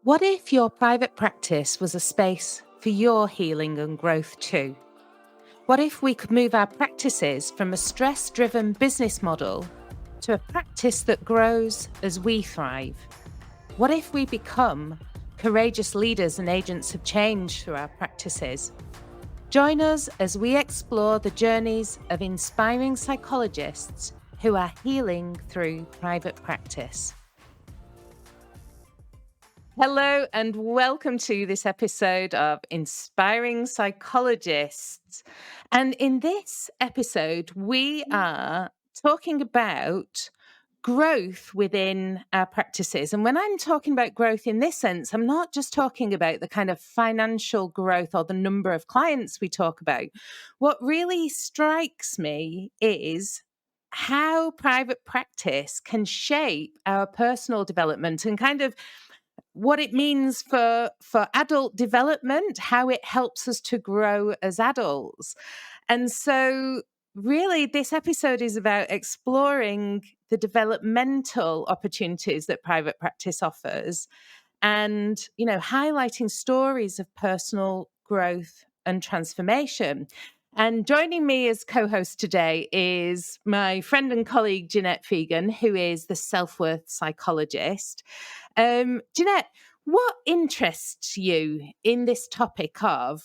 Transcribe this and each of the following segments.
What if your private practice was a space for your healing and growth too? What if we could move our practices from a stress-driven business model to a practice that grows as we thrive? What if we become courageous leaders and agents of change through our practices? Join us as we explore the journeys of inspiring psychologists who are healing through private practice. Hello and welcome to this episode of Inspiring Psychologists. And in this episode, we are talking about growth within our practices. And when I'm talking about growth in this sense, I'm not just talking about the kind of financial growth or the number of clients we talk about. What really strikes me is how private practice can shape our personal development and kind of what it means for adult development, how it helps us to grow as adults. And so really this episode is about exploring the developmental opportunities that private practice offers and, highlighting stories of personal growth and transformation. And joining me as co-host today is my friend and colleague, Jeanette Fegan, who is the self-worth psychologist. Jeanette, what interests you in this topic of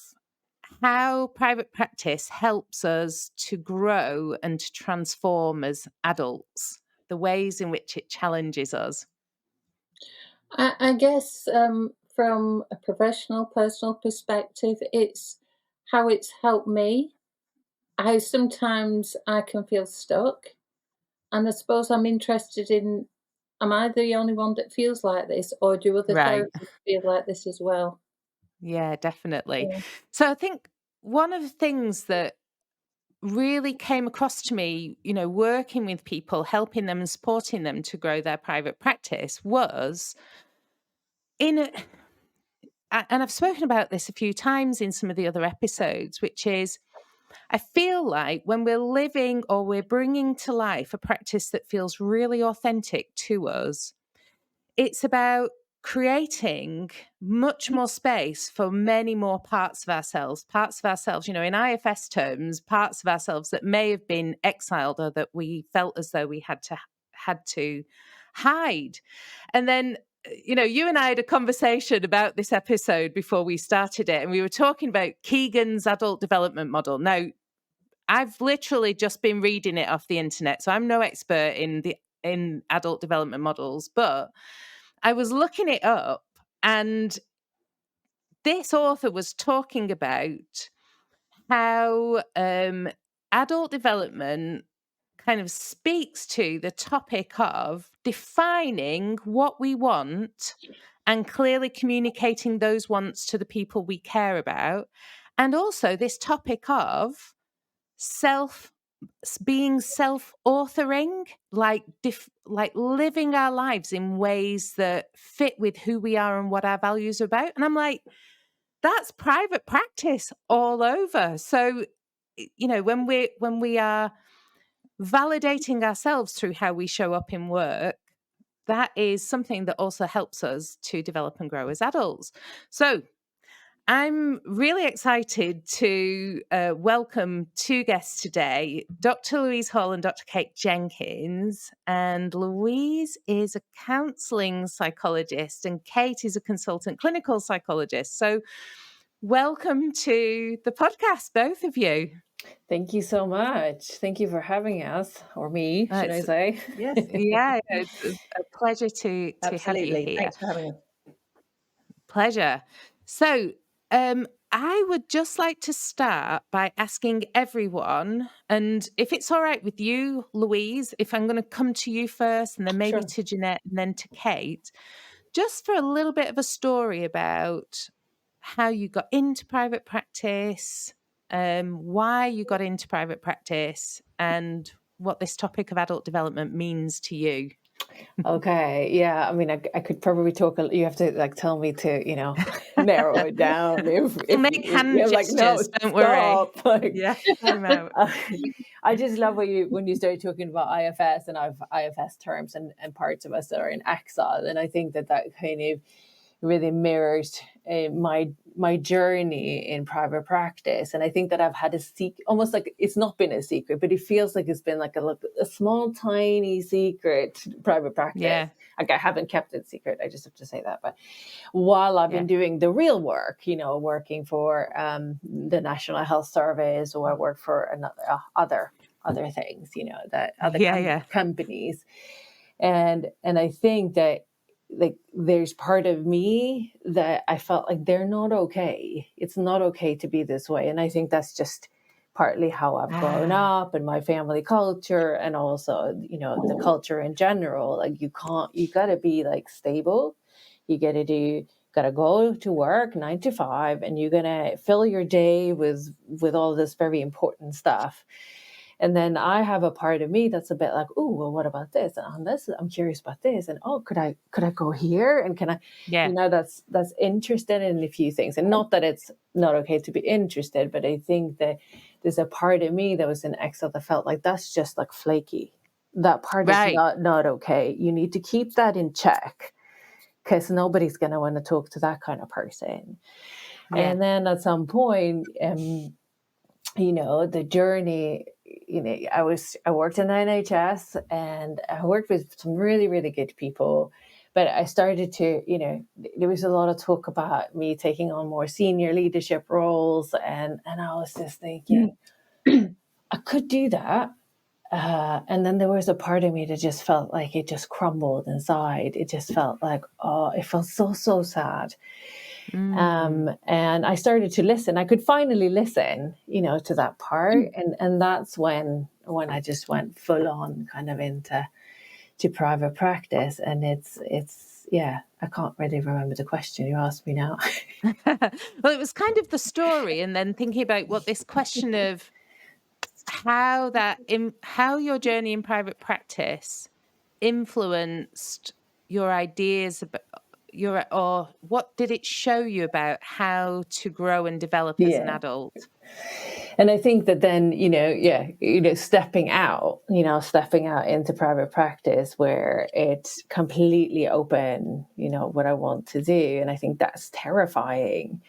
how private practice helps us to grow and to transform as adults, the ways in which it challenges us? I guess from a professional, personal perspective, it's how it's helped me. How sometimes I can feel stuck. And I suppose I'm interested in, am I the only one that feels like this, or do other Right. therapists feel like this as well? Yeah, definitely. Yeah. So I think one of the things that really came across to me, working with people, helping them and supporting them to grow their private practice was in a, and I've spoken about this a few times in some of the other episodes, which is I feel like when we're living or we're bringing to life a practice that feels really authentic to us, it's about creating much more space for many more parts of ourselves, in IFS terms, parts of ourselves that may have been exiled or that we felt as though we had to hide. And then, you and I had a conversation about this episode before we started it, and we were talking about Keegan's adult development model. Now, I've literally just been reading it off the internet, so I'm no expert in adult development models, but I was looking it up, and this author was talking about how adult development kind of speaks to the topic of defining what we want and clearly communicating those wants to the people we care about. And also this topic of being self-authoring, like living our lives in ways that fit with who we are and what our values are about. And I'm like, that's private practice all over. So, when we are validating ourselves through how we show up in work, that is something that also helps us to develop and grow as adults. So I'm really excited to welcome two guests today, Dr. Louise Hall and Dr. Jenkins. And Louise is a counseling psychologist and Kate is a consultant clinical psychologist. So welcome to the podcast, both of you. Thank you so much. Thank you for having us, or me, should I say? Yes. Yeah, it's a pleasure to have you here. Thanks for having us. Pleasure. So I would just like to start by asking everyone, and if it's all right with you, Louise, if I'm going to come to you first and then maybe Sure. to Jeanette and then to Kate, just for a little bit of a story about how you got into private practice, why you got into private practice, and what this topic of adult development means to you. Okay. Yeah. I mean, I could probably talk. You have to tell me to, narrow it down. If make hand gestures, no, don't stop. worry. Yeah, time out. I just love when you started talking about IFS and I've IFS terms and parts of us that are in exile, and I think that kind of really mirrors my journey in private practice. And I think that I've had a secret, almost like it's not been a secret, but it feels like it's been like a small, tiny secret private practice. Yeah. Like I haven't kept it secret. I just have to say that. But while I've been doing the real work, working for the National Health Service, or I work for other things, that other companies. And I think that like there's part of me that I felt like they're not okay. It's not okay to be this way. And I think that's just partly how I've grown up and my family culture, and also, the culture in general. Like you gotta be like stable. You gotta go to work 9 to 5, and you're gonna fill your day with all this very important stuff. And then I have a part of me that's a bit like, oh, well, what about this? And on this, I'm curious about this. And could I go here? And can I, that's interested in a few things. And not that it's not okay to be interested, but I think that there's a part of me that was in Excel that felt like that's just like flaky. That part is not okay. You need to keep that in check, because nobody's going to want to talk to that kind of person. Yeah. And then at some point, the journey, I worked in the NHS, and I worked with some really, really good people. But I started to, there was a lot of talk about me taking on more senior leadership roles. And I was just thinking, I could do that. And then there was a part of me that just felt like it just crumbled inside. It just felt like, it felt so sad. And I started to listen. I could finally listen, to that part. And that's when I just went full on kind of into private practice. And it's I can't really remember the question you asked me now. Well, it was kind of the story, and then thinking about what this question of how your journey in private practice influenced your ideas about or what did it show you about how to grow and develop as an adult? And I think that then, stepping out into private practice where it's completely open, what I want to do. And I think that's terrifying.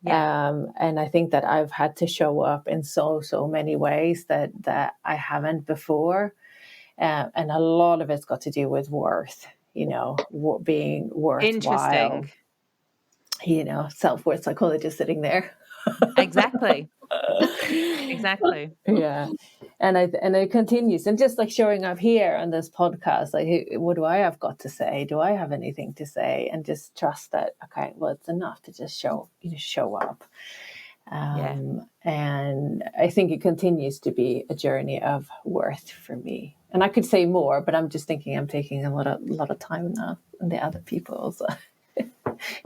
And I think that I've had to show up in so many ways that I haven't before. And a lot of it's got to do with worth, being worthwhile. Interesting. Self-worth psychologist sitting there. Exactly. Yeah. And it continues. And just like showing up here on this podcast, like, what do I have got to say? Do I have anything to say? And just trust that, okay, well, it's enough to just show up. And I think it continues to be a journey of worth for me. And I could say more, but I'm just thinking I'm taking a lot of time now, and the other people also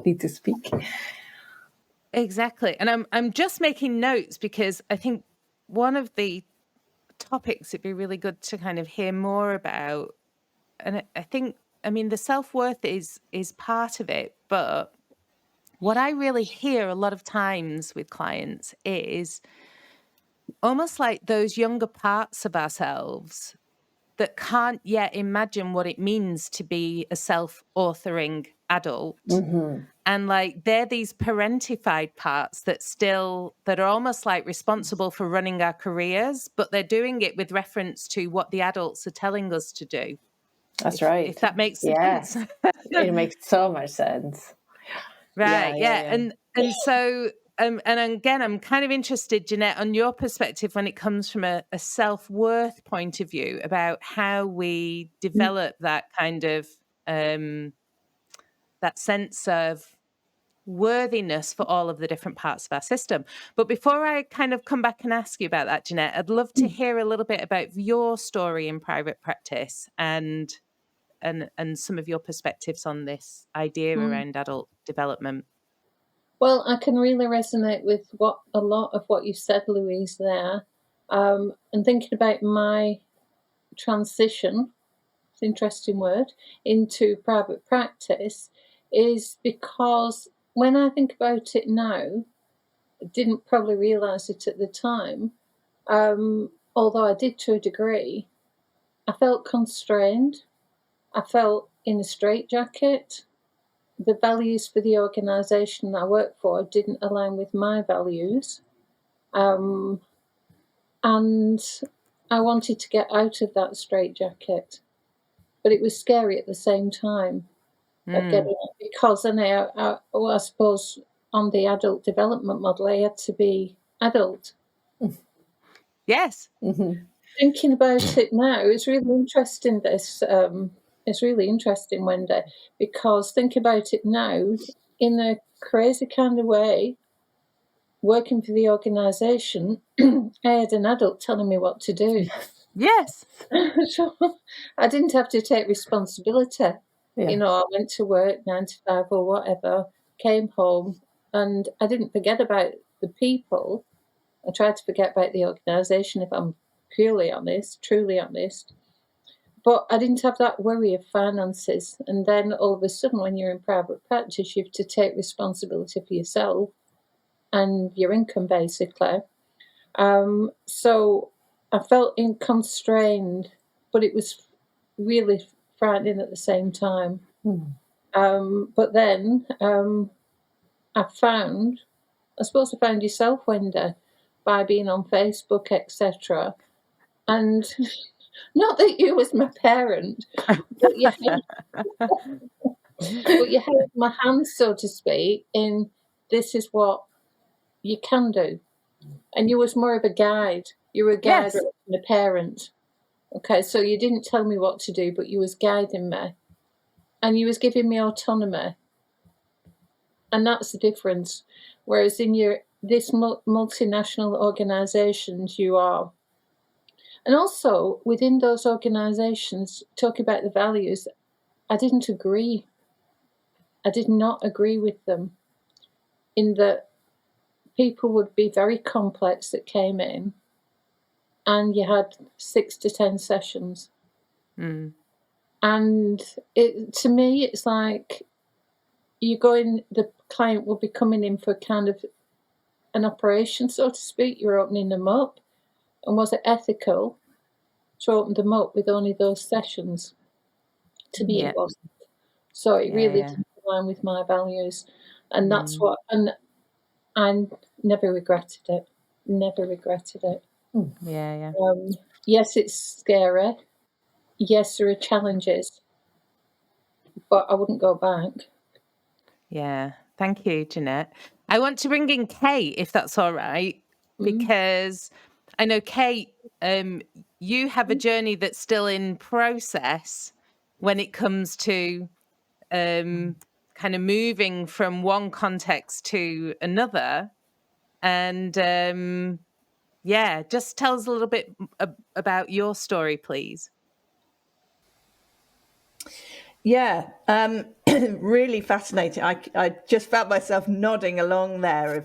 need to speak. Exactly. And I'm just making notes because I think one of the topics it'd be really good to kind of hear more about, and I think, the self-worth is part of it, but what I really hear a lot of times with clients is almost like those younger parts of ourselves that can't yet imagine what it means to be a self-authoring adult. Mm-hmm. And like they're these parentified parts that are almost like responsible for running our careers, but they're doing it with reference to what the adults are telling us to do. That's right. If that makes sense. It makes so much sense. Right. Yeah. And so, and again, I'm kind of interested, Jeanette, on your perspective when it comes from a self-worth point of view about how we develop that kind of, that sense of worthiness for all of the different parts of our system. But before I kind of come back and ask you about that, Jeanette, I'd love to hear a little bit about your story in private practice and some of your perspectives on this idea around adult development. Well, I can really resonate with a lot of what you said, Louise, there. And thinking about my transition, it's an interesting word, into private practice is because when I think about it now, I didn't probably realise it at the time, although I did to a degree, I felt constrained. I felt in a straitjacket. the values for the organisation I work for didn't align with my values. And I wanted to get out of that straitjacket, but it was scary at the same time of getting out, because then I suppose on the adult development model, I had to be adult. Yes. Mm-hmm. Thinking about it now, it's really interesting. It's really interesting, Wendy, because think about it now in a crazy kind of way. Working for the organisation, I had an adult telling me what to do. Yes. So I didn't have to take responsibility. Yeah. You know, I went to work 9 to 5 or whatever, came home, and I didn't forget about the people. I tried to forget about the organisation, if I'm truly honest. But I didn't have that worry of finances. And then all of a sudden, when you're in private practice, you have to take responsibility for yourself and your income, basically. So I felt constrained, but it was really frightening at the same time. But then I suppose I found yourself, Wendy, by being on Facebook, etc. And not that you was my parent, but you held my hand, so to speak, in this is what you can do. And you was more of a guide. You were a guide Yes. rather than a parent. Okay, so you didn't tell me what to do, but you was guiding me. And you was giving me autonomy. And that's the difference. Whereas in this multinational organisations, you are. And also, within those organisations, talking about the values, I didn't agree. I did not agree with them, in that people would be very complex that came in, and you had 6 to 10 sessions. And to me, it's like the client will be coming in for kind of an operation, so to speak. You're opening them up. And was it ethical to open them up with only those sessions? To me, it wasn't. So it really didn't align with my values. And that's and I never regretted it. Never regretted it. Yeah. Yes, it's scary. Yes, there are challenges, but I wouldn't go back. Yeah. Thank you, Jeanette. I want to bring in Kate, if that's all right, because I know, Kate, you have a journey that's still in process when it comes to kind of moving from one context to another. And just tell us a little bit about your story, please. Yeah, really fascinating. I just found myself nodding along there.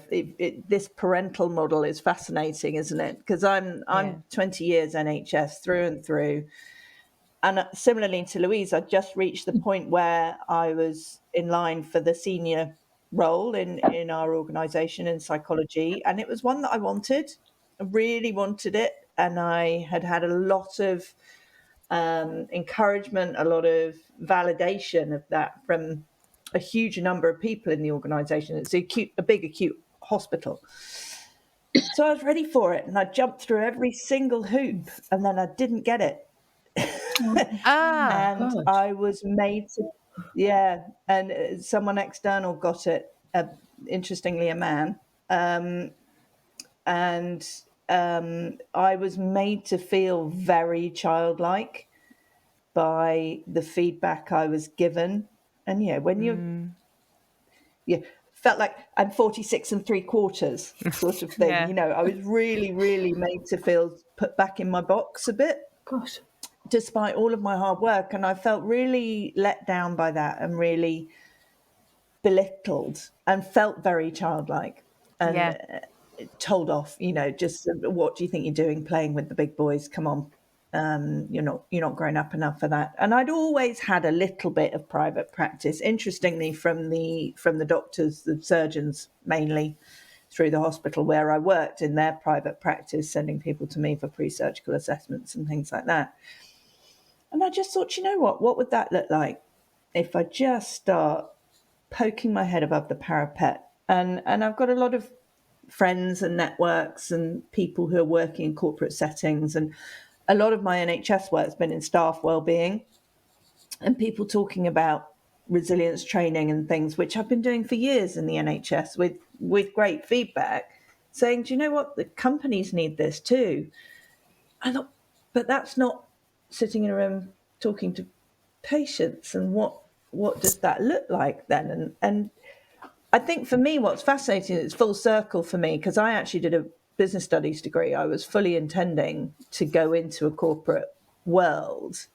This parental model is fascinating, isn't it? Because I'm 20 years NHS through and through. And similarly to Louise, I just reached the point where I was in line for the senior role in our organisation in psychology. And it was one that I wanted. I really wanted it. And I had a lot of encouragement, a lot of validation of that from a huge number of people in the organisation. It's a big acute hospital. So I was ready for it, and I jumped through every single hoop, and then I didn't get it. And God. I was made to, and someone external got it, interestingly a man. And I was made to feel very childlike by the feedback I was given. And when you felt like I'm 46 3/4 sort of thing, I was really, really made to feel put back in my box a bit. Gosh. Despite all of my hard work. And I felt really let down by that and really belittled and felt very childlike and told off, just what do you think you're doing playing with the big boys? Come on. You're not grown up enough for that. And I'd always had a little bit of private practice, interestingly, from the doctors, the surgeons, mainly through the hospital where I worked in their private practice, sending people to me for pre-surgical assessments and things like that. And I just thought, what would that look like if I just start poking my head above the parapet. And I've got a lot of friends and networks and people who are working in corporate settings. And a lot of my NHS work has been in staff wellbeing and people talking about resilience training and things, which I've been doing for years in the NHS with great feedback, saying, do you know what? The companies need this too. I thought, but that's not sitting in a room talking to patients. And what does that look like then? And I think for me, what's fascinating is full circle for me, because I actually did a business studies degree. I was fully intending to go into a corporate world,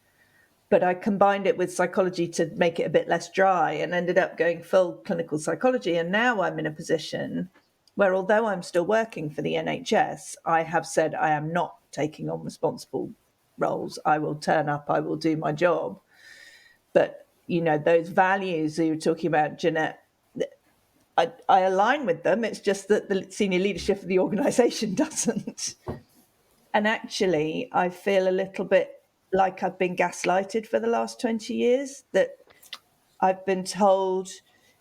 but I combined it with psychology to make it a bit less dry and ended up going full clinical psychology. And now I'm in a position where, although I'm still working for the NHS, I have said I am not taking on responsible roles. I will turn up, I will do my job. But, those values that you were talking about, Jeanette, I align with them. It's just that the senior leadership of the organisation doesn't. And actually, I feel a little bit like I've been gaslighted for the last 20 years, that I've been told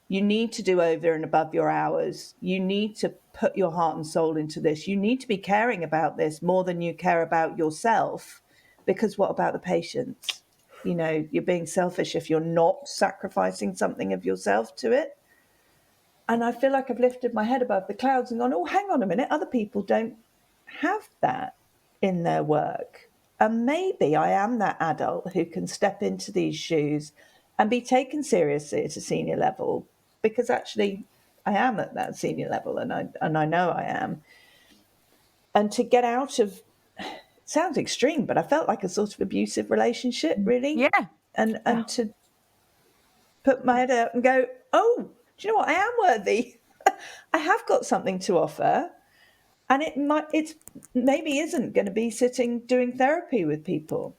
you need to do over and above your hours. You need to put your heart and soul into this. You need to be caring about this more than you care about yourself, because what about the patients? You're being selfish if you're not sacrificing something of yourself to it. And I feel like I've lifted my head above the clouds and gone, oh, hang on a minute, other people don't have that in their work. And maybe I am that adult who can step into these shoes and be taken seriously at a senior level, because actually I am at that senior level, and I know I am. And to get out of, it sounds extreme, but I felt like a sort of abusive relationship, really. Yeah. And to put my head out and go, oh, do you know what? I am worthy. I have got something to offer. And it maybe isn't going to be sitting doing therapy with people.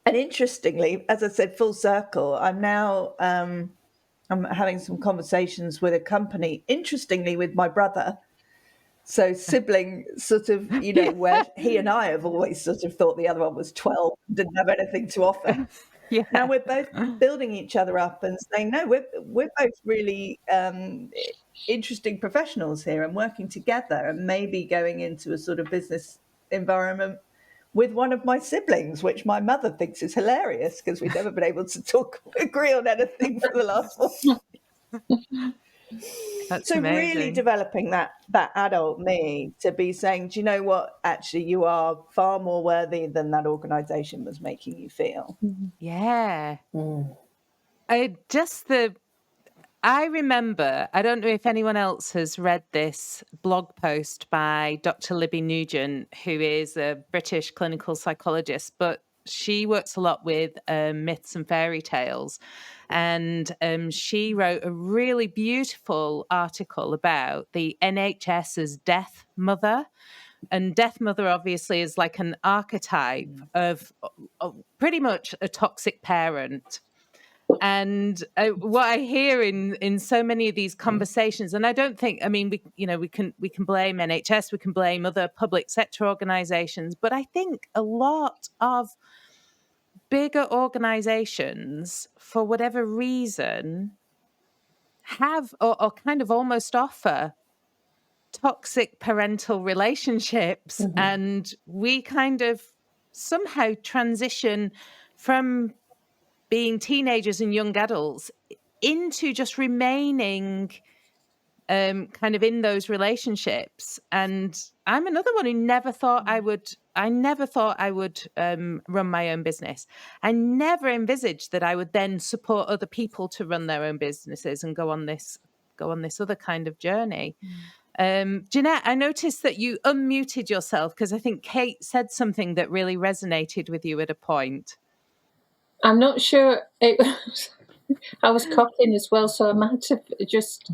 And interestingly, as I said, full circle, I'm now I'm having some conversations with a company, interestingly, with my brother. So sibling sort of, where he and I have always sort of thought the other one was 12 and didn't have anything to offer. Yeah. Now we're both building each other up and saying, no, we're both really interesting professionals here and working together, and maybe going into a sort of business environment with one of my siblings, which my mother thinks is hilarious because we've never been able to agree on anything for the last 4 years. That's So amazing. really developing that adult me to be saying, do you know what? Actually, you are far more worthy than that organisation was making you feel. Yeah. I remember, I don't know if anyone else has read this blog post by Dr. Libby Nugent, who is a British clinical psychologist, but she works a lot with myths and fairy tales. And she wrote a really beautiful article about the NHS's death mother. And death mother obviously is like an archetype of pretty much a toxic parent. And what I hear in so many of these conversations, and I don't think, I mean, we can blame NHS, we can blame other public sector organizations, but I think a lot of bigger organizations, for whatever reason, have or kind of almost offer toxic parental relationships, and we kind of somehow transition from being teenagers and young adults into just remaining kind of in those relationships. And I'm another one who never thought I would run my own business. I never envisaged that I would then support other people to run their own businesses and go on this other kind of journey. Jeanette, I noticed that you unmuted yourself because I think Kate said something that really resonated with you at a point. I'm not sure it was. I was coughing as well, so I might have just.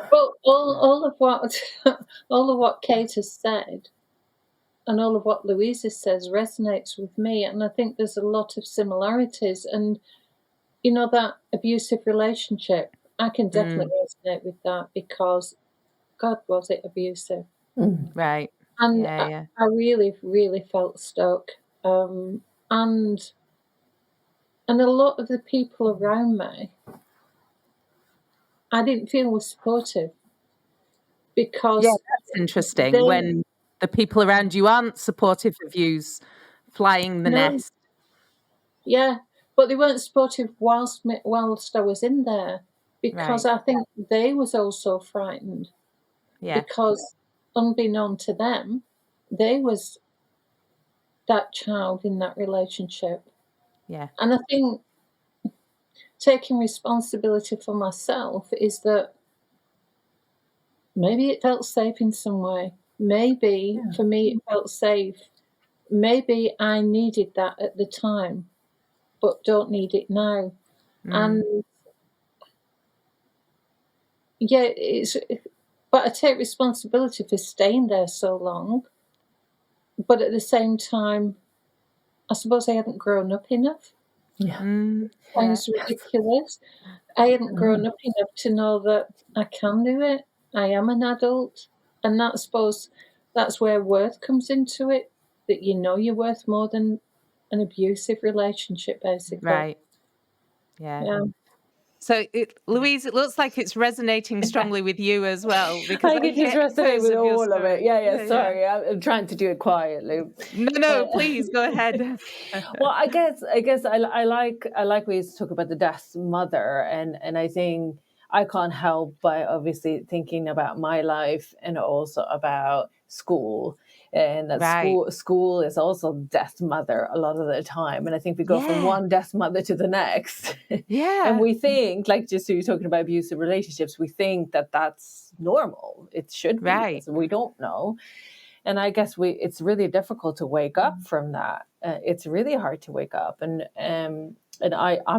But all of what Kate has said, and all of what Louise says resonates with me, and I think there's a lot of similarities. And that abusive relationship, I can definitely resonate with that, because God, was it abusive? Right. And Yeah. I really, really felt stuck. And a lot of the people around me I didn't feel were supportive Yeah, because that's interesting. they When the people around you aren't supportive of you's flying the no, nest. yeah, but they weren't supportive whilst I was in there, because Right. I think they was also frightened, Yeah. because unbeknown to them, they was that child in that relationship. Yeah. And I think taking responsibility for myself is that maybe it felt safe in some way. Maybe for me it felt safe. Maybe I needed that at the time, but don't need it now. Mm. And yeah, but I take responsibility for staying there so long. But at the same time, I suppose I hadn't grown up enough. Yeah. Mm. Yeah. Sounds ridiculous. I hadn't grown up enough to know that I can do it. I am an adult. And I suppose that's where worth comes into it, that you know you're worth more than an abusive relationship, basically. Right. Yeah. Yeah. So, Louise, it looks like it's resonating strongly with you as well, because I I could just get resonate echoes with of your all of it. story. Yeah. Sorry, I'm trying to do it quietly. No, But please go ahead. well, I guess I like ways to talk about the death's mother, and I think I can't help but obviously thinking about my life and also about school, and that Right. school is also death's mother a lot of the time, and I think we go from Yeah. one death's mother to the next, and Yeah. we think, like, just so you're talking about abusive relationships, we think that that's normal. It should be Right. this. We don't know. And I guess it's really difficult to wake up from that. It's really hard to wake up. And I'm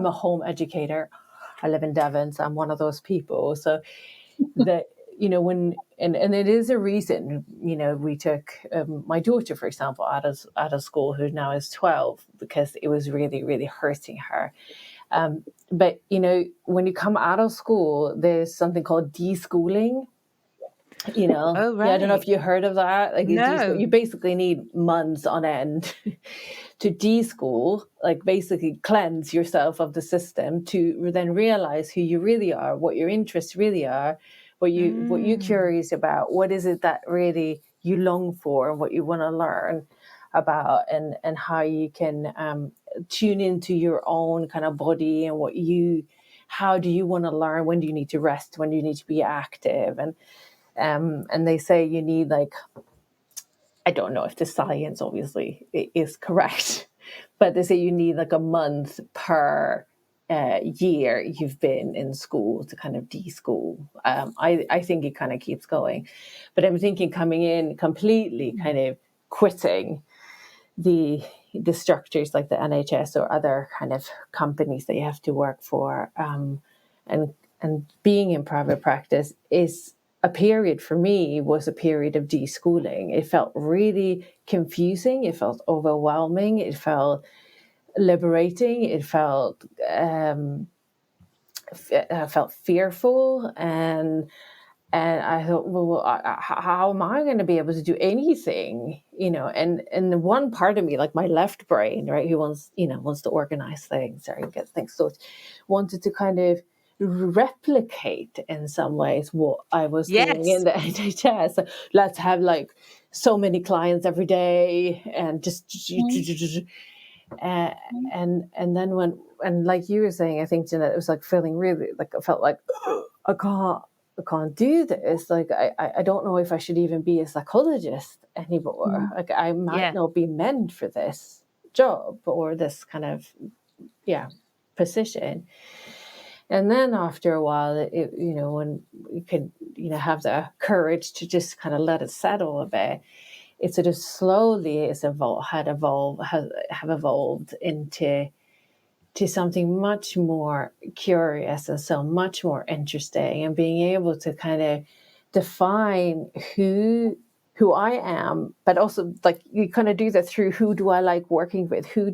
a home educator. I live in Devon, so I'm one of those people. So that, when and it is a reason, we took my daughter, for example, out of school, who now is 12, because it was really, really hurting her. But when you come out of school, there's something called deschooling. Oh, Yeah, I don't know right. if you heard of that. Like, No. you basically need months on end to deschool, like basically cleanse yourself of the system, to then realize who you really are, what your interests really are, what you're Mm. curious about, what is it that really you long for, and what you want to learn about, and how you can tune into your own kind of body, and how do you want to learn, when do you need to rest, when do you need to be active, and they say you need, like, I don't know if the science obviously is correct, but they say you need like a month per year you've been in school to kind of de-school. I think it kind of keeps going, but I'm thinking coming in completely kind of quitting the structures like the NHS or other kind of companies that you have to work for, and being in private practice is a period, for me, was a period of deschooling. It felt really confusing. It felt overwhelming. It felt liberating. It felt I felt fearful, and I thought, well, how am I going to be able to do anything? And one part of me, like my left brain, right, who wants to organize things or get things sorted, wanted to kind of replicate in some ways what I was doing in Yes. the NHS. So let's have like so many clients every day, and just uh, and then and like you were saying, I think, Jeanette, it was like feeling really, like, I felt like I can't do this. Like, I don't know if I should even be a psychologist anymore. Like, I might Yeah. not be meant for this job or this kind of position. And then after a while, when you could have the courage to just kind of let it settle a bit, it sort of slowly have evolved into something much more curious, and so much more interesting, and being able to kind of define who I am, but also, like, you kind of do that through, who do I like working with, who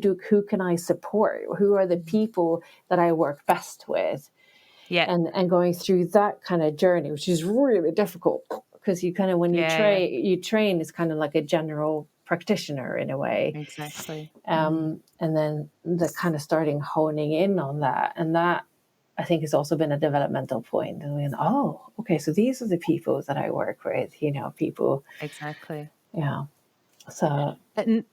can I support, who are the people that I work best with, Yeah. and going through that kind of journey, which is really difficult, because you kind of, when Yeah. you train is kind of like a general practitioner in a way. Exactly. And then the kind of starting honing in on that, and that I think it's also been a developmental point. And oh, okay, so these are the people that I work with, people. Exactly. Yeah. So. And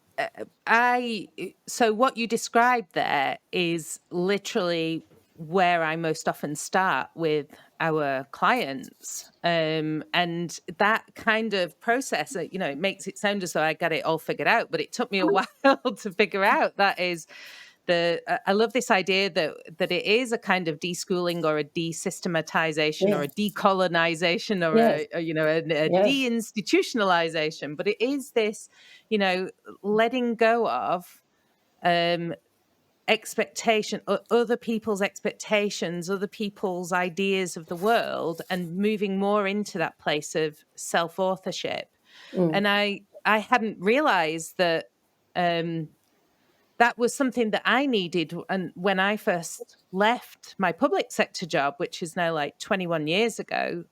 so what you described there is literally where I most often start with our clients. And that kind of process, it makes it sound as though I got it all figured out, but it took me a while to figure out. That is I love this idea that it is a kind of deschooling or a desystematization or a decolonization or Yes. a deinstitutionalization, but it is this, letting go of expectation, other people's expectations, other people's ideas of the world, and moving more into that place of self-authorship. And I hadn't realized that that was something that I needed. And when I first left my public sector job, which is now like 21 years ago,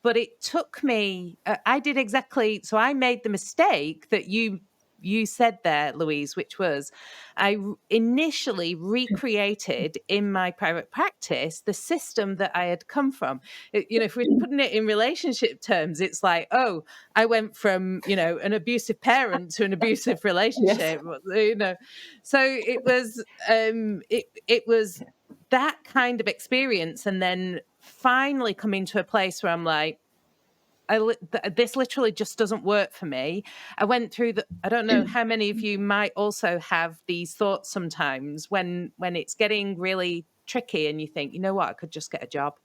but it took me, I did exactly, so I made the mistake that you said there, Louise, which was I initially recreated in my private practice the system that I had come from. If we're putting it in relationship terms, it's like, oh, I went from, an abusive parent to an abusive relationship, So it was, it was that kind of experience. And then finally coming to a place where I'm like, this literally just doesn't work for me. I went through I don't know how many of you might also have these thoughts sometimes when it's getting really tricky and you think, you know what, I could just get a job.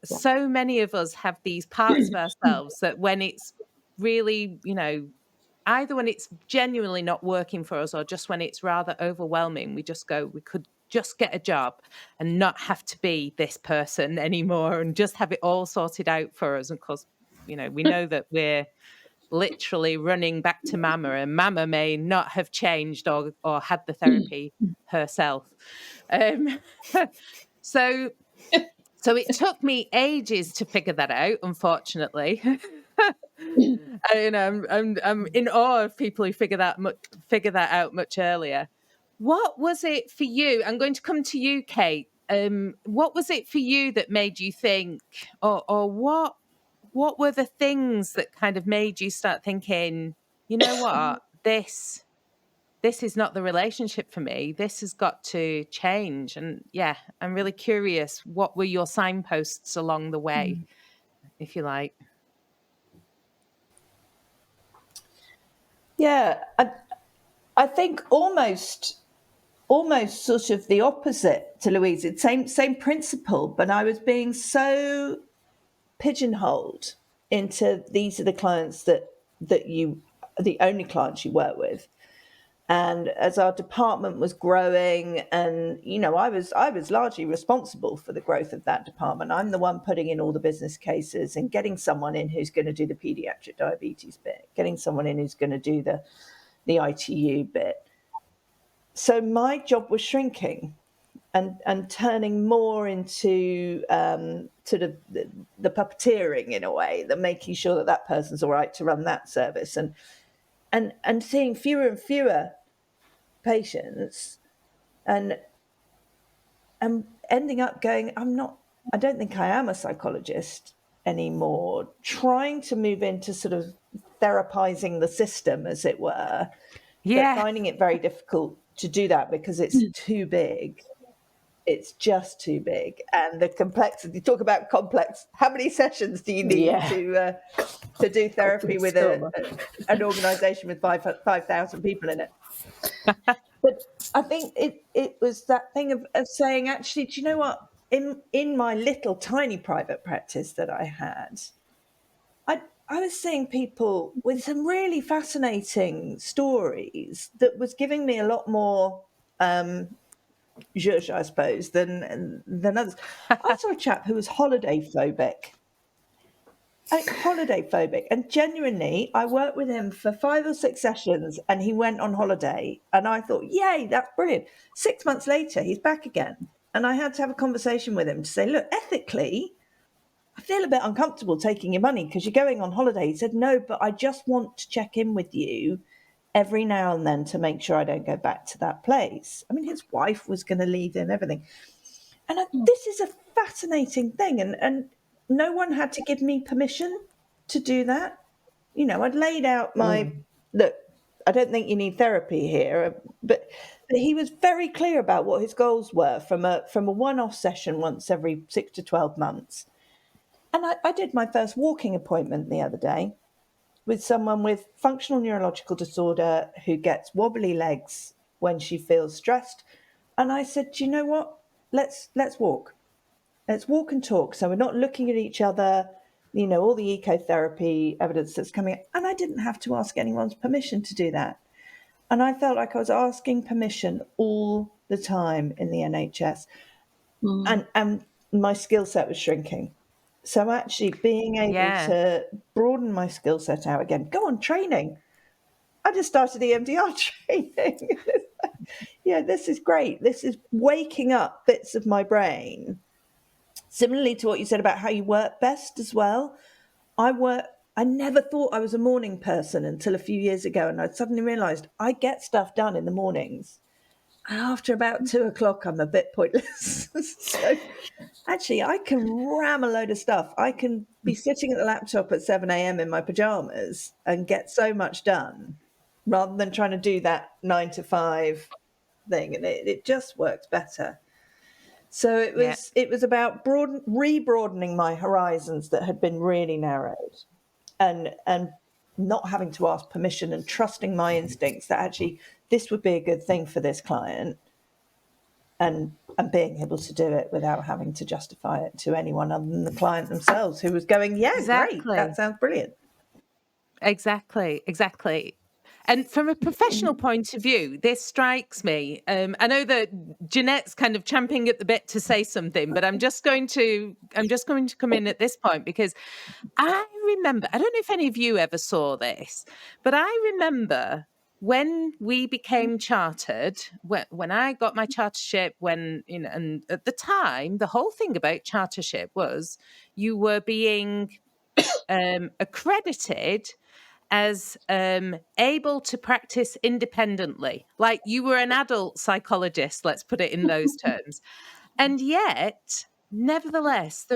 So many of us have these parts of ourselves that when it's really, either when it's genuinely not working for us or just when it's rather overwhelming, we just go, we could just get a job and not have to be this person anymore and just have it all sorted out for us. And of course, we know that we're literally running back to mama, and mama may not have changed or had the therapy herself. So it took me ages to figure that out, unfortunately. I'm in awe of people who figure that out much earlier. What was it for you? I'm going to come to you, Kate. What was it for you that made you think, or what were the things that kind of made you start thinking, you know what, this is not the relationship for me. This has got to change. And yeah, I'm really curious. What were your signposts along the way, if you like? Yeah, I think almost sort of the opposite to Louise. It's same principle, but I was being so pigeonholed into these are the clients that you are the only clients you work with. And as our department was growing, and I was largely responsible for the growth of that department. I'm the one putting in all the business cases and getting someone in who's going to do the pediatric diabetes bit, getting someone in who's going to do the ITU bit. So my job was shrinking and turning more into sort of the puppeteering in a way, the making sure that person's all right to run that service, and seeing fewer and fewer patients, and ending up going, I don't think I am a psychologist anymore, trying to move into sort of therapizing the system, as it were, but finding it very difficult to do that because it's too big. It's just too big. And the complexity, talk about complex, how many sessions do you need to do therapy with an organization with 5,000 people in it? But I think it was that thing of saying, actually, do you know what? In my little tiny private practice that I had, I was seeing people with some really fascinating stories that was giving me a lot more zhuzh, I suppose, than others. I saw a chap who was holiday phobic. And genuinely, I worked with him for 5 or 6 sessions, and he went on holiday, and I thought, yay, that's brilliant. 6 months later, he's back again, and I had to have a conversation with him to say, look, ethically, I feel a bit uncomfortable taking your money because you're going on holiday. He said, no, but I just want to check in with you every now and then to make sure I don't go back to that place. I mean, his wife was going to leave him, everything. And this is a fascinating thing. And no one had to give me permission to do that. You know, I'd laid out my, look, I don't think you need therapy here, but he was very clear about what his goals were from a one-off session once every 6 to 12 months. And I did my first walking appointment the other day with someone with functional neurological disorder who gets wobbly legs when she feels stressed. And I said, do you know what? Let's walk. Let's walk and talk. So we're not looking at each other, you know, all the ecotherapy evidence that's coming. And I didn't have to ask anyone's permission to do that. And I felt like I was asking permission all the time in the NHS. And my skill set was shrinking. So actually being able to broaden my skill set out again, go on training. I just started EMDR training. Yeah, this is great. This is waking up bits of my brain. Similarly to what you said about how you work best as well. I never thought I was a morning person until a few years ago. And I suddenly realized I get stuff done in the mornings. And after about 2 o'clock, I'm a bit pointless. So actually, I can ram a load of stuff. I can be sitting at the laptop at 7 a.m. in my pajamas and get so much done rather than trying to do that 9 to 5 thing. And it just works better. So it was about re-broadening my horizons that had been really narrowed and not having to ask permission and trusting my instincts that actually this would be a good thing for this client and being able to do it without having to justify it to anyone other than the client themselves who was going, yeah, great, that sounds brilliant. Exactly. And from a professional point of view, this strikes me. I know that Jeanette's kind of champing at the bit to say something, but I'm just going to come in at this point because I remember, I don't know if any of you ever saw this, but I remember when we became chartered, when I got my chartership, and at the time, the whole thing about chartership was you were being accredited as able to practice independently, like you were an adult psychologist, let's put it in those terms. And yet, nevertheless,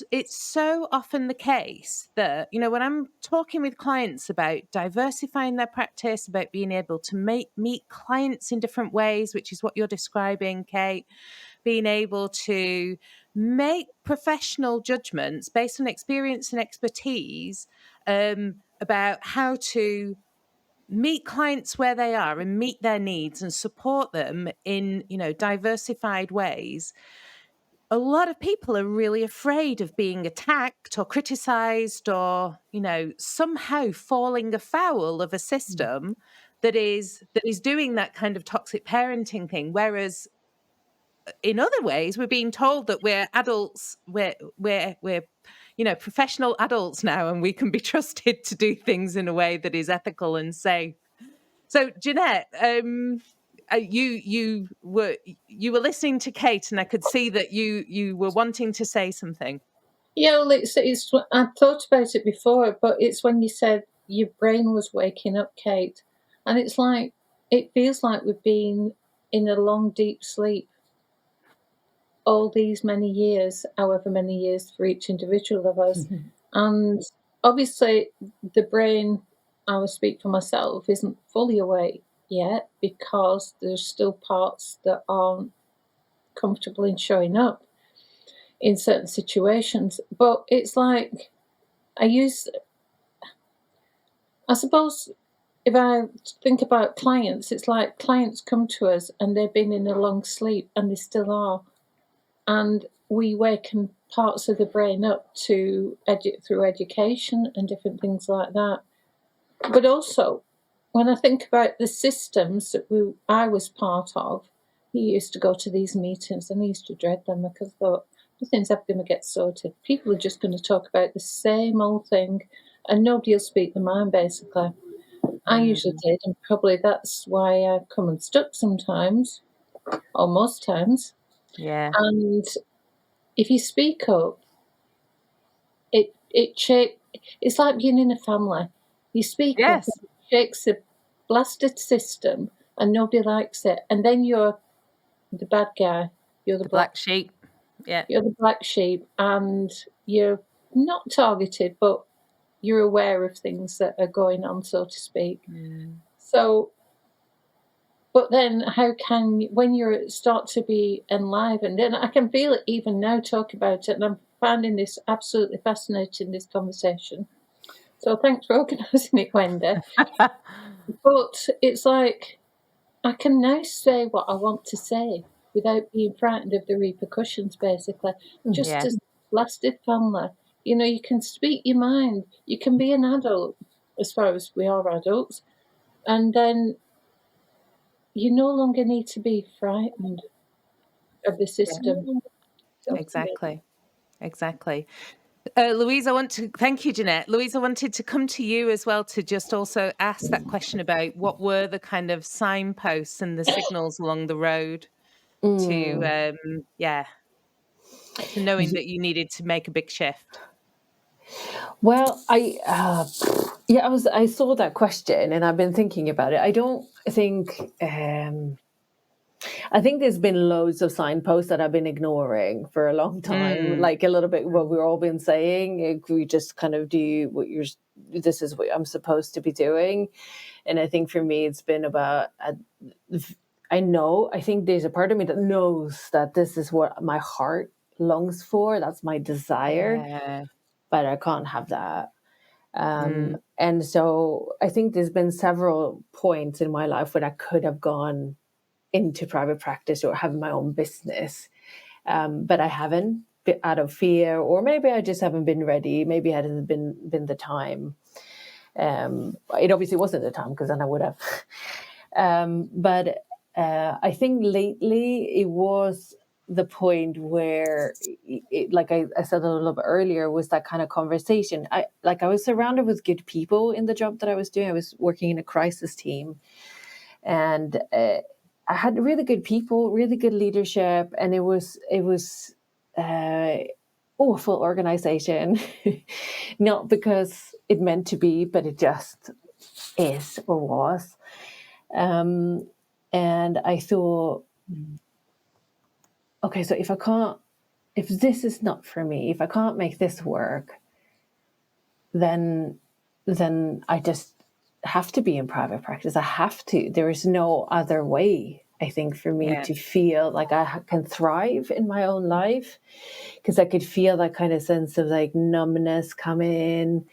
it's so often the case that, you know, when I'm talking with clients about diversifying their practice, about being able to meet clients in different ways, which is what you're describing, Kate, being able to make professional judgments based on experience and expertise about how to meet clients where they are and meet their needs and support them in, you know, diversified ways. A lot of people are really afraid of being attacked or criticized or, you know, somehow falling afoul of a system that is doing that kind of toxic parenting thing. Whereas in other ways, we're being told that we're adults, we're you know, professional adults now, and we can be trusted to do things in a way that is ethical and safe. So, Jeanette, you were listening to Kate, and I could see that you were wanting to say something. Yeah, well, it's I've thought about it before, but it's when you said your brain was waking up, Kate, and it's like it feels like we've been in a long, deep sleep all these many years, however many years for each individual of us. And obviously, the brain, I will speak for myself, isn't fully awake yet because there's still parts that aren't comfortable in showing up in certain situations. But it's like, I suppose, if I think about clients, it's like clients come to us and they've been in a long sleep and they still are. And we waken parts of the brain up to through education and different things like that. But also, when I think about the systems that I was part of, he used to go to these meetings and I used to dread them because I thought, nothing's ever going to get sorted. People are just going to talk about the same old thing and nobody will speak their mind, basically. I usually did, and probably that's why I've come unstuck sometimes, or most times. Yeah. And if you speak up, it's like being in a family. You speak up, it shakes the blasted system, and nobody likes it. And then you're the bad guy. You're the black sheep. Yeah. You're the black sheep, and you're not targeted, but you're aware of things that are going on, so to speak. So, but then how can, when you start to be enlivened, and I can feel it even now talking about it, and I'm finding this absolutely fascinating, this conversation. So thanks for organising it, Wendy. But it's like, I can now say what I want to say without being frightened of the repercussions, basically. Just Yeah. as blasted family. You know, you can speak your mind. You can be an adult, as far as we are adults. And then you no longer need to be frightened of the system. So, Exactly. Exactly. Louise, I want to thank you, Jeanette. Louise, I wanted to come to you as well to just also ask that question about what were the kind of signposts and the signals along the road to, to knowing that you needed to make a big shift. Well, I saw that question and I've been thinking about it. I think there's been loads of signposts that I've been ignoring for a long time, like a little bit what we've all been saying. We just kind of do this is what I'm supposed to be doing. And I think for me, it's been about, I think there's a part of me that knows that this is what my heart longs for. That's my desire, Yeah. but I can't have that. And so I think there's been several points in my life when I could have gone into private practice or have my own business. But I haven't, out of fear, or maybe I just haven't been ready. Maybe it hasn't been the time. It obviously wasn't the time, because then I would have. But I think lately it was the point where, like I said a little bit earlier, was that kind of conversation. I was surrounded with good people in the job that I was doing. I was working in a crisis team, and I had really good people, really good leadership, and it was awful organization. Not because it meant to be, but it just is or was. And I thought, okay, so if this is not for me, if I can't make this work, then I just have to be in private practice. I have to. There is no other way, I think, for me to feel like I can thrive in my own life, because I could feel that kind of sense of like numbness come in,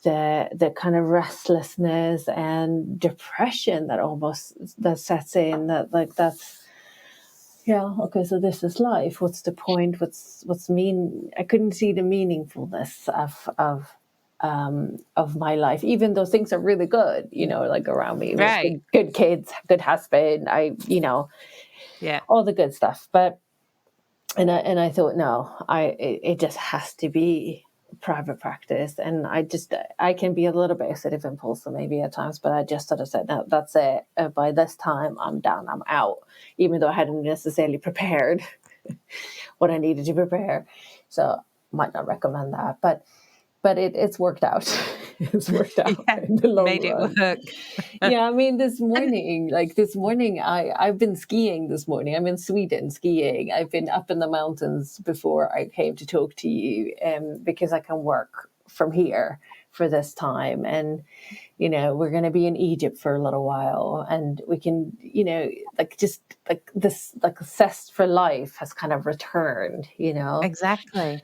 the kind of restlessness and depression that sets in, okay, so this is life. What's the point? What's mean? I couldn't see the meaningfulness of my life, even though things are really good, like around me. Right. Good kids, good husband, all the good stuff. But and I thought, no, it just has to be private practice. And I can be a little bit acidic impulsive maybe at times, but I just sort of said, no, that's it. By this time I'm done, I'm out, even though I hadn't necessarily prepared what I needed to prepare. So might not recommend that, but it's worked out. It's worked out in the long made run. it work. Yeah, I mean, this morning, I've been skiing this morning. I'm in Sweden skiing. I've been up in the mountains before I came to talk to you, because I can work from here for this time. And, we're going to be in Egypt for a little while, and we can, this zest for life has kind of returned, Exactly.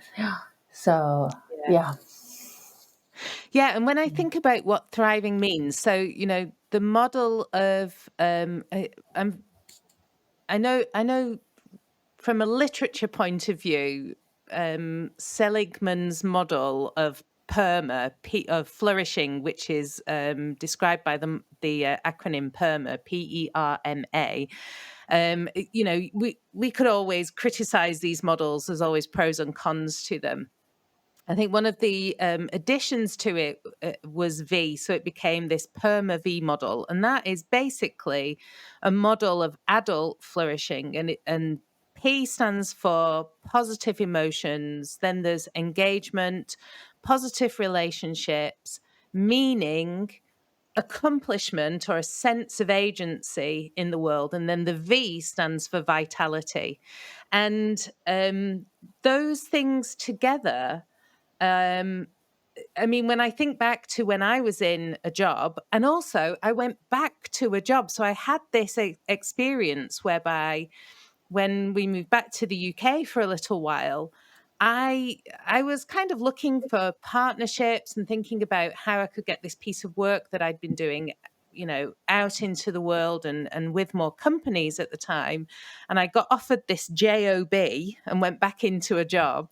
So, yeah. Yeah, and when I think about what thriving means, so the model of I know from a literature point of view, Seligman's model of of flourishing, which is described by the acronym PERMA, PERMA. We could always criticize these models. There's always pros and cons to them. I think one of the additions to it was V, so it became this PERMA V model, and that is basically a model of adult flourishing, and P stands for positive emotions. Then there's engagement, positive relationships, meaning, accomplishment or a sense of agency in the world. And then the V stands for vitality. And those things together, I mean, when I think back to when I was in a job, and also I went back to a job. So I had this experience whereby when we moved back to the UK for a little while, I was kind of looking for partnerships and thinking about how I could get this piece of work that I'd been doing, out into the world and with more companies at the time. And I got offered this job and went back into a job.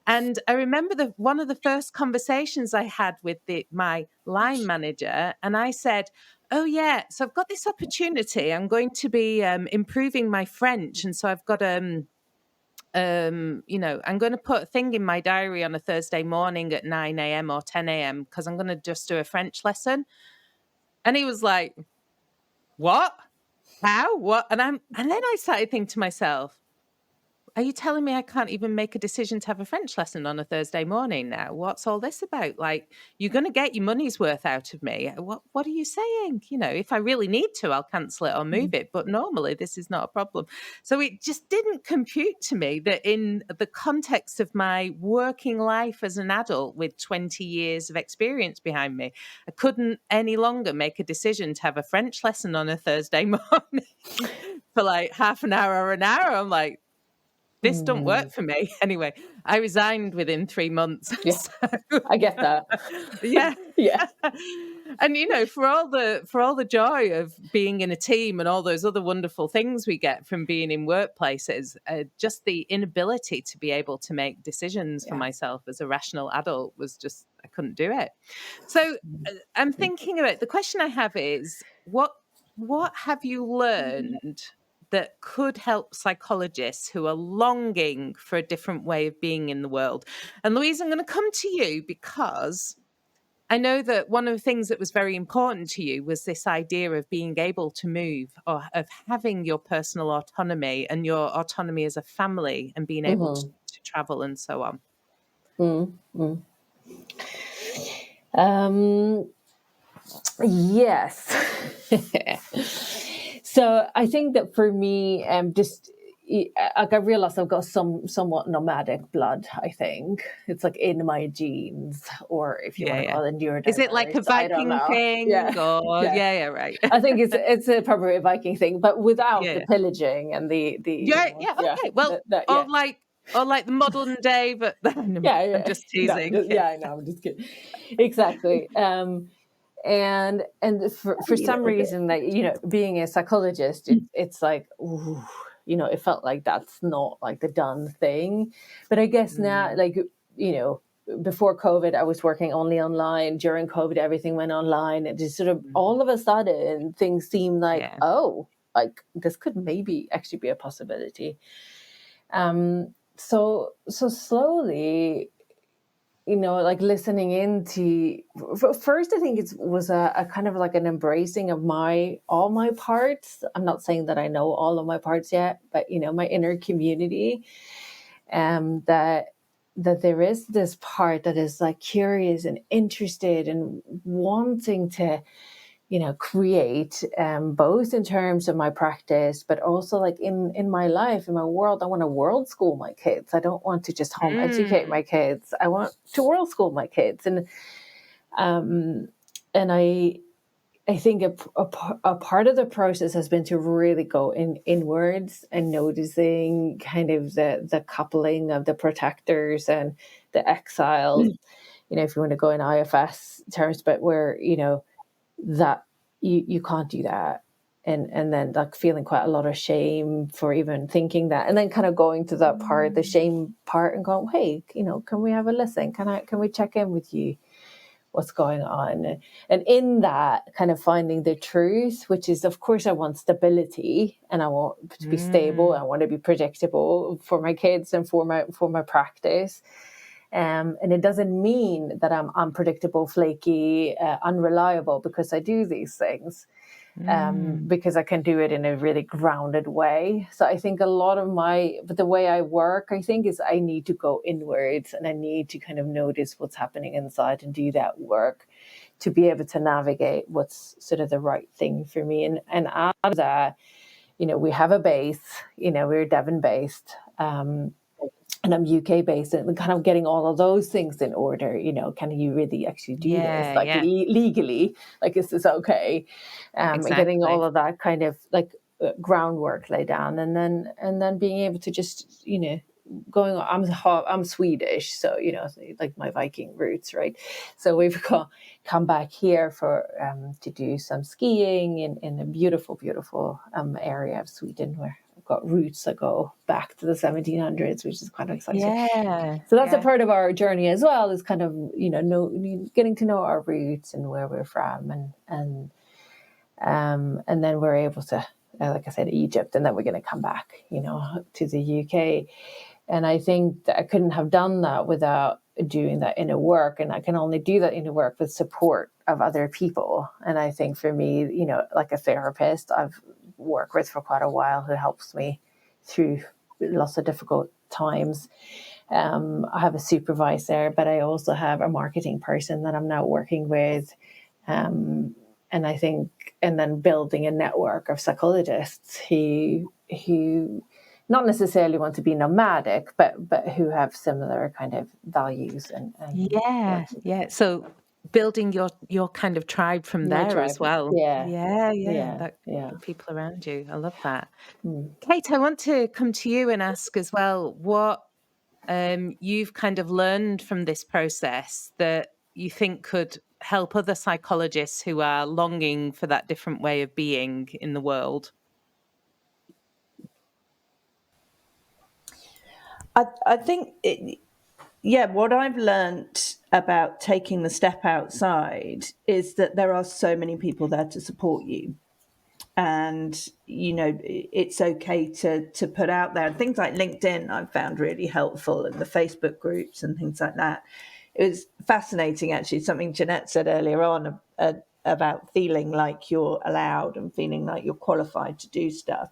And I remember one of the first conversations I had with my line manager, and I said, "Oh yeah, so I've got this opportunity. I'm going to be improving my French, and so I've got I'm going to put a thing in my diary on a Thursday morning at 9 a.m. or 10 a.m. because I'm going to just do a French lesson." And he was like, "What? How? What?" And then I started thinking to myself, are you telling me I can't even make a decision to have a French lesson on a Thursday morning now? What's all this about? Like, you're going to get your money's worth out of me. What are you saying? If I really need to, I'll cancel it or move it. But normally this is not a problem. So it just didn't compute to me that in the context of my working life as an adult with 20 years of experience behind me, I couldn't any longer make a decision to have a French lesson on a Thursday morning for like half an hour or an hour. I'm like, this don't work for me. Anyway, I resigned within 3 months. Yeah, so, I get that. Yeah. Yeah. And for all the joy of being in a team and all those other wonderful things we get from being in workplaces, just the inability to be able to make decisions for myself as a rational adult was just, I couldn't do it. So I'm thinking about, the question I have is, what have you learned that could help psychologists who are longing for a different way of being in the world? And Louise, I'm going to come to you because I know that one of the things that was very important to you was this idea of being able to move, or of having your personal autonomy and your autonomy as a family and being able to travel and so on. Yes. So I think that for me, just like I realized I've got somewhat nomadic blood. I think it's like in my genes, or if you want to call it neurodiverse. Is it like a Viking thing? Or right. I think it's probably a Viking thing, but without the pillaging and the okay. Well, or like the modern day, but I'm just teasing. I know, I'm just kidding. Exactly. And for some reason, that being a psychologist, it's like, ooh, it felt like that's not like the done thing. But I guess now, like, before COVID, I was working only online. During COVID, everything went online. It just sort of all of a sudden things seemed like, oh, like this could maybe actually be a possibility. So slowly, like listening into, first, I think it was a kind of like an embracing of all my parts. I'm not saying that I know all of my parts yet, but, my inner community, that there is this part that is like curious and interested and wanting to, create, both in terms of my practice, but also like in my life, in my world. I want to world school my kids. I don't want to just home educate my kids. I want to world school my kids. And I think a part of the process has been to really go inwards and noticing kind of the coupling of the protectors and the exiles, if you want to go in IFS terms, but where, that you can't do that. And then like feeling quite a lot of shame for even thinking that, and then kind of going to that part, the shame part, and going, hey, can we have a listen? Can we check in with you? What's going on? And in that kind of finding the truth, which is, of course, I want stability and I want to be stable. I want to be predictable for my kids and for my practice. And it doesn't mean that I'm unpredictable, flaky, unreliable, because I do these things. because I can do it in a really grounded way. So I think a lot of but the way I work, I think, is I need to go inwards, and I need to kind of notice what's happening inside and do that work to be able to navigate what's sort of the right thing for me. And out of that, we have a base, we're Devon based, and I'm UK based, and kind of getting all of those things in order. Can you really actually do this, like legally? Like, is this okay? Exactly. Getting all of that kind of like groundwork laid down, and then being able to just going. I'm Swedish, so like my Viking roots, right? So we've come back here for to do some skiing in a beautiful, beautiful area of Sweden where got roots that go back to the 1700s, which is kind of exciting. Yeah. So that's a part of our journey as well, is kind of getting to know our roots and where we're from, and then we're able to, like I said, Egypt, and then we're going to come back, to the UK. And I think that I couldn't have done that without doing that inner work, and I can only do that inner work with support of other people. And I think for me, like a therapist I've worked with for quite a while, who helps me through lots of difficult times. I have a supervisor, but I also have a marketing person that I'm now working with. And I think, and then building a network of psychologists who not necessarily want to be nomadic, but who have similar kind of values and yeah. So building your kind of tribe from there tribe. as well. Yeah. That the people around you. I love that. Mm. Kate, I want to come to you and ask as well what you've kind of learned from this process that you think could help other psychologists who are longing for that different way of being in the world. I think what I've learnt about taking the step outside is that there are so many people there to support you. And, it's okay to put out there. And things like LinkedIn I've found really helpful, and the Facebook groups and things like that. It was fascinating, actually, something Jeanette said earlier on about feeling like you're allowed and feeling like you're qualified to do stuff.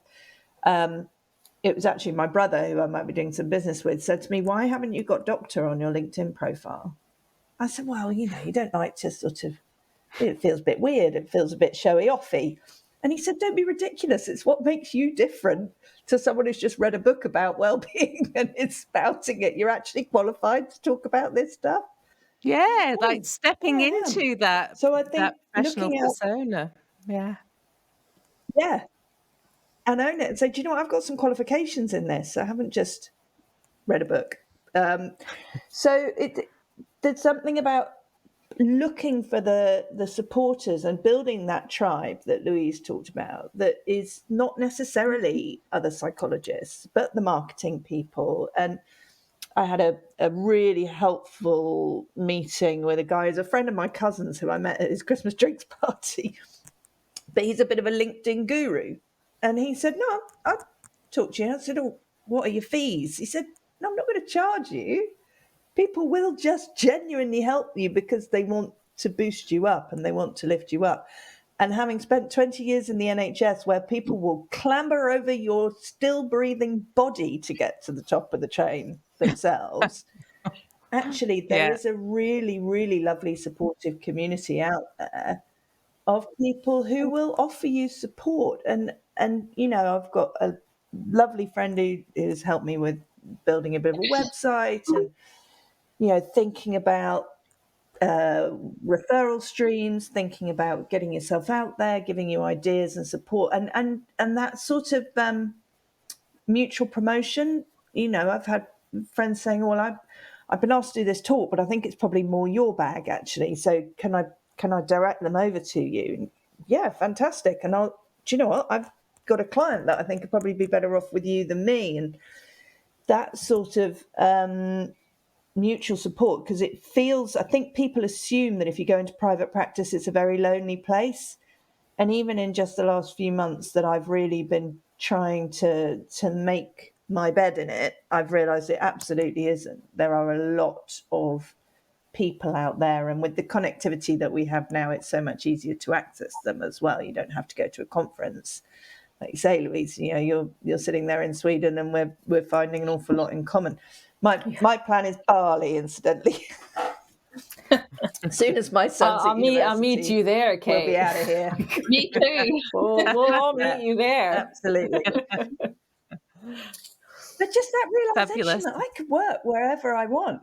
It was actually my brother, who I might be doing some business with, said to me, "Why haven't you got doctor on your LinkedIn profile?" I said, "Well, you don't like to it feels a bit weird. It feels a bit showy offy." And he said, "Don't be ridiculous. It's what makes you different to someone who's just read a book about well-being and is spouting it. You're actually qualified to talk about this stuff." Yeah, like stepping into that, so I think that professional looking persona. Yeah. And own it and say, "Do you know what? I've got some qualifications in this. I haven't just read a book." So there's something about looking for the supporters and building that tribe that Louise talked about, that is not necessarily other psychologists, but the marketing people. And I had a really helpful meeting with a guy who's a friend of my cousin's, who I met at his Christmas drinks party. But he's a bit of a LinkedIn guru. And he said, "No, I'll talk to you." I said, "Oh, what are your fees?" He said, "No, I'm not going to charge you. People will just genuinely help you because they want to boost you up and they want to lift you up." And having spent 20 years in the NHS, where people will clamber over your still breathing body to get to the top of the train themselves, actually, there is a really, really lovely supportive community out there of people who will offer you support. And I've got a lovely friend who has helped me with building a bit of a website, and thinking about referral streams, thinking about getting yourself out there, giving you ideas and support, and that sort of mutual promotion. I've had friends saying, "Oh, well, I've been asked to do this talk, but I think it's probably more your bag, actually. So can I direct them over to you?" And, yeah, fantastic. And do you know what? I've got a client that I think could probably be better off with you than me. And that sort of mutual support, because I think people assume that if you go into private practice, it's a very lonely place. And even in just the last few months that I've really been trying to make my bed in it, I've realized it absolutely isn't. There are a lot of people out there, and with the connectivity that we have now, it's so much easier to access them as well. You don't have to go to a conference, like you say, Louise. You know, you're sitting there in Sweden, and we're finding an awful lot in common. My plan is Bali, incidentally. As soon as my son's at university, I'll meet you there, Kate. We'll be out of here. Me too. We'll all meet you there. Absolutely. But just that realization Fabulous. that I could work wherever I want.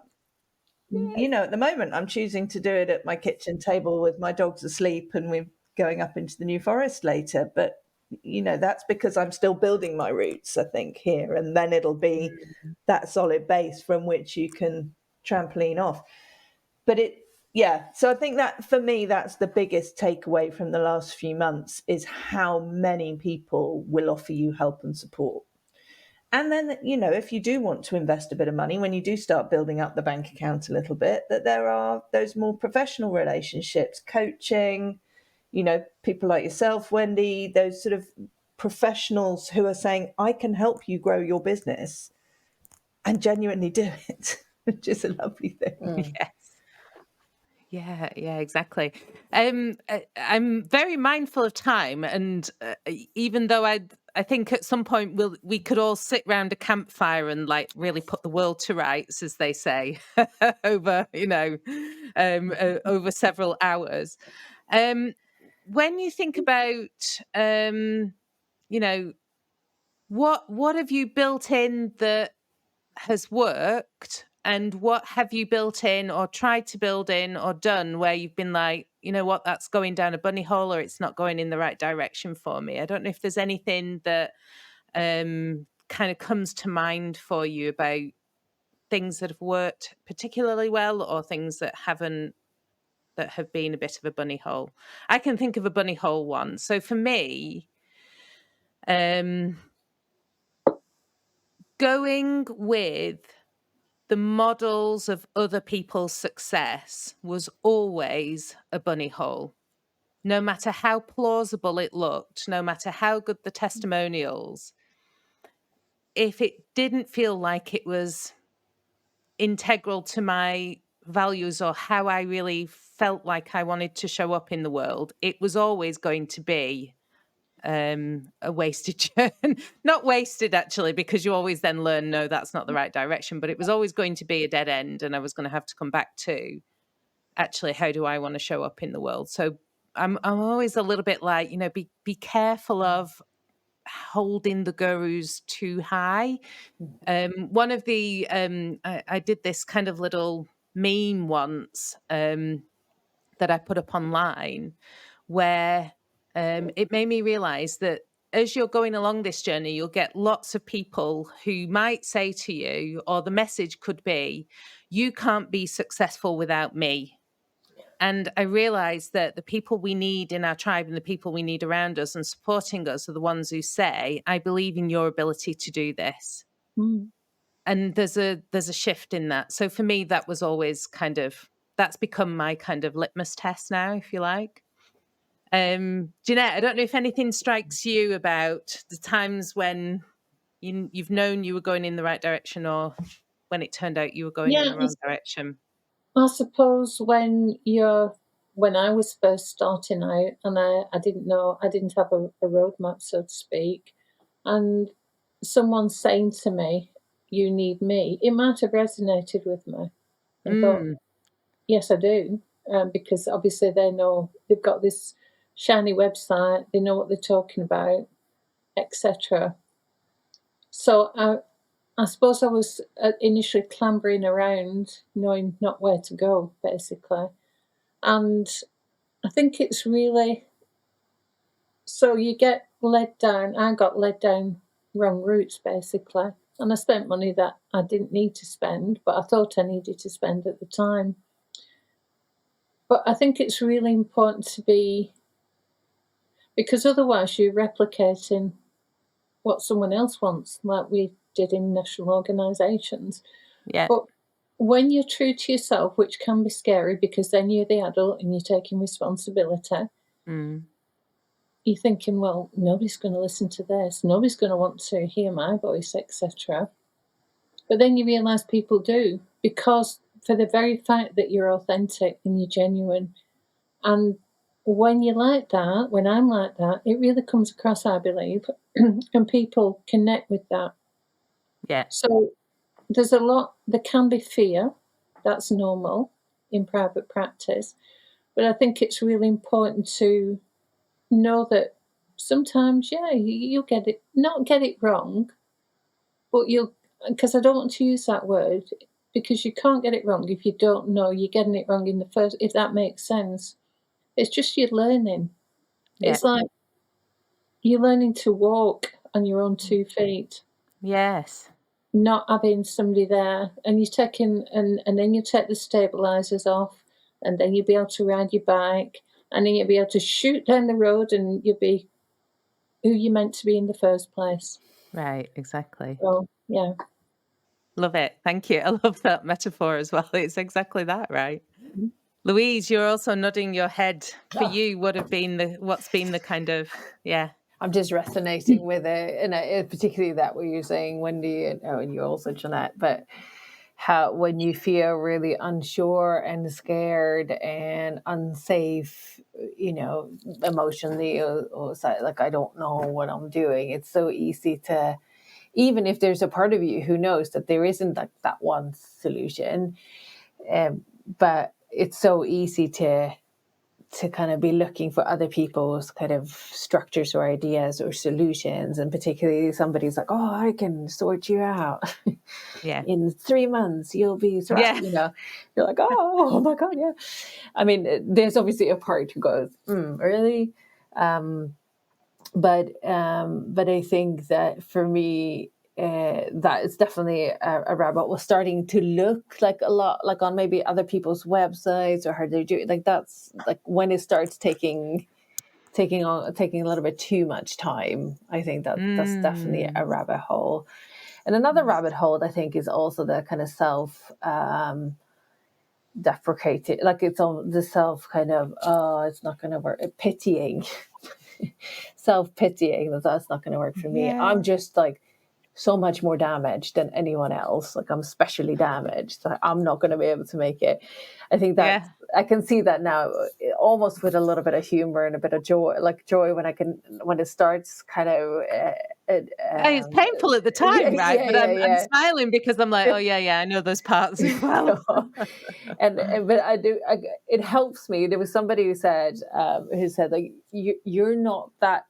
You know, at the moment, I'm choosing to do it at my kitchen table with my dogs asleep, and we're going up into the New Forest later. But, you know, that's because I'm still building my roots, I think, here. And then it'll be that solid base from which you can trampoline off. But so I think that for me, that's the biggest takeaway from the last few months, is how many people will offer you help and support. And then, you know, if you do want to invest a bit of money, when you do start building up the bank account a little bit, that there are those more professional relationships, coaching, you know, people like yourself, Wendy, those sort of professionals who are saying, I can help you grow your business and genuinely do it, which is a lovely thing. Yes. Yeah, exactly. I'm very mindful of time, and even though I think at some point we could all sit round a campfire and like really put the world to rights, as they say, over over several hours. When you think about what have you built in that has worked, and what have you built in or tried to build in or done where you've been like, you know what, that's going down a bunny hole, or it's not going in the right direction for me? I don't know if there's anything that kind of comes to mind for you about things that have worked particularly well, or things that haven't, that have been a bit of a bunny hole. I can think of a bunny hole one. So for me, going with the models of other people's success was always a bunny hole. No matter how plausible it looked, no matter how good the testimonials, if it didn't feel like it was integral to my values or how I really felt like I wanted to show up in the world, it was always going to be a wasted journey. Not wasted, actually, because you always then learn, no, that's not the right direction, but it was always going to be a dead end, and I was going to have to come back to, actually, how do I want to show up in the world? So I'm always a little bit like, you know, be careful of holding the gurus too high. One of the I did this kind of little meme once that I put up online, where it made me realize that as you're going along this journey, you'll get lots of people who might say to you, or the message could be, you can't be successful without me. And I realized that the people we need in our tribe and the people we need around us and supporting us are the ones who say, I believe in your ability to do this. Mm. And there's a shift in that. So for me, that was always that's become my kind of litmus test now, if you like. Jeanette, I don't know if anything strikes you about the times when you've known you were going in the right direction, or when it turned out you were going in the wrong direction. I suppose when I was first starting out, and I didn't have a roadmap, so to speak, and someone saying to me, you need me, it might have resonated with me. I thought, yes, I do, because obviously they've got this shiny website, they know what they're talking about, etc. So I suppose I was initially clambering around, knowing not where to go, basically. And I think it's really, so you get led down, I got led down wrong routes, basically. And I spent money that I didn't need to spend, but I thought I needed to spend at the time. But I think it's really important to be, because otherwise you're replicating what someone else wants, like we did in national organisations. Yeah. But when you're true to yourself, which can be scary because then you're the adult and you're taking responsibility, you're thinking, well, nobody's going to listen to this, nobody's going to want to hear my voice, etc. But then you realise people do, because for the very fact that you're authentic and you're genuine. And when you're like that, when I'm like that, it really comes across, I believe, and people connect with that. Yeah. So there's a lot, there can be fear. That's normal in private practice. But I think it's really important to know that sometimes, yeah, you'll get it, not get it wrong, but you'll, because I don't want to use that word, because you can't get it wrong if you don't know you're getting it wrong in the first, if that makes sense. It's just you're learning. Yeah. It's like you're learning to walk on your own 2 feet, Yes. not having somebody there. And you're taking, and then you take the stabilizers off, and then you'll be able to ride your bike, and then you'll be able to shoot down the road, and you'll be who you're meant to be in the first place. Right, exactly. So, yeah. Love it. Thank you. I love that metaphor as well. It's exactly that, right? Mhm. Louise, you're also nodding your head. For Oh. you, what's been the kind of, yeah. I'm just resonating with it, and particularly that what you're saying, Wendy, and you also, Jeanette, but how when you feel really unsure and scared and unsafe, emotionally, or like I don't know what I'm doing, it's so easy to, even if there's a part of you who knows that there isn't like that one solution, but it's so easy to kind of be looking for other people's kind of structures or ideas or solutions. And particularly somebody's like, oh, I can sort you out. Yeah. In 3 months, you'll be, Yeah. You're like, oh my God, yeah. I mean, there's obviously a part who goes, really? But I think that for me, that is definitely a rabbit was starting to look like a lot like on maybe other people's websites or how they do it. Like that's like when it starts taking a little bit too much time. I think that's definitely a rabbit hole. And another rabbit hole I think is also the kind of self deprecating, like it's on the self kind of, oh, it's not going to work, pitying. Self-pitying that's not going to work for me. Yeah. I'm just like so much more damaged than anyone else. Like I'm specially damaged. So I'm not going to be able to make it. I think that I can see that now, almost with a little bit of humor and a bit of joy, like joy when it starts kind of. It's painful at the time, right? Yeah, but I'm smiling because I'm like, oh yeah, I know those parts as well. But I do. It helps me. There was somebody who said like you're not that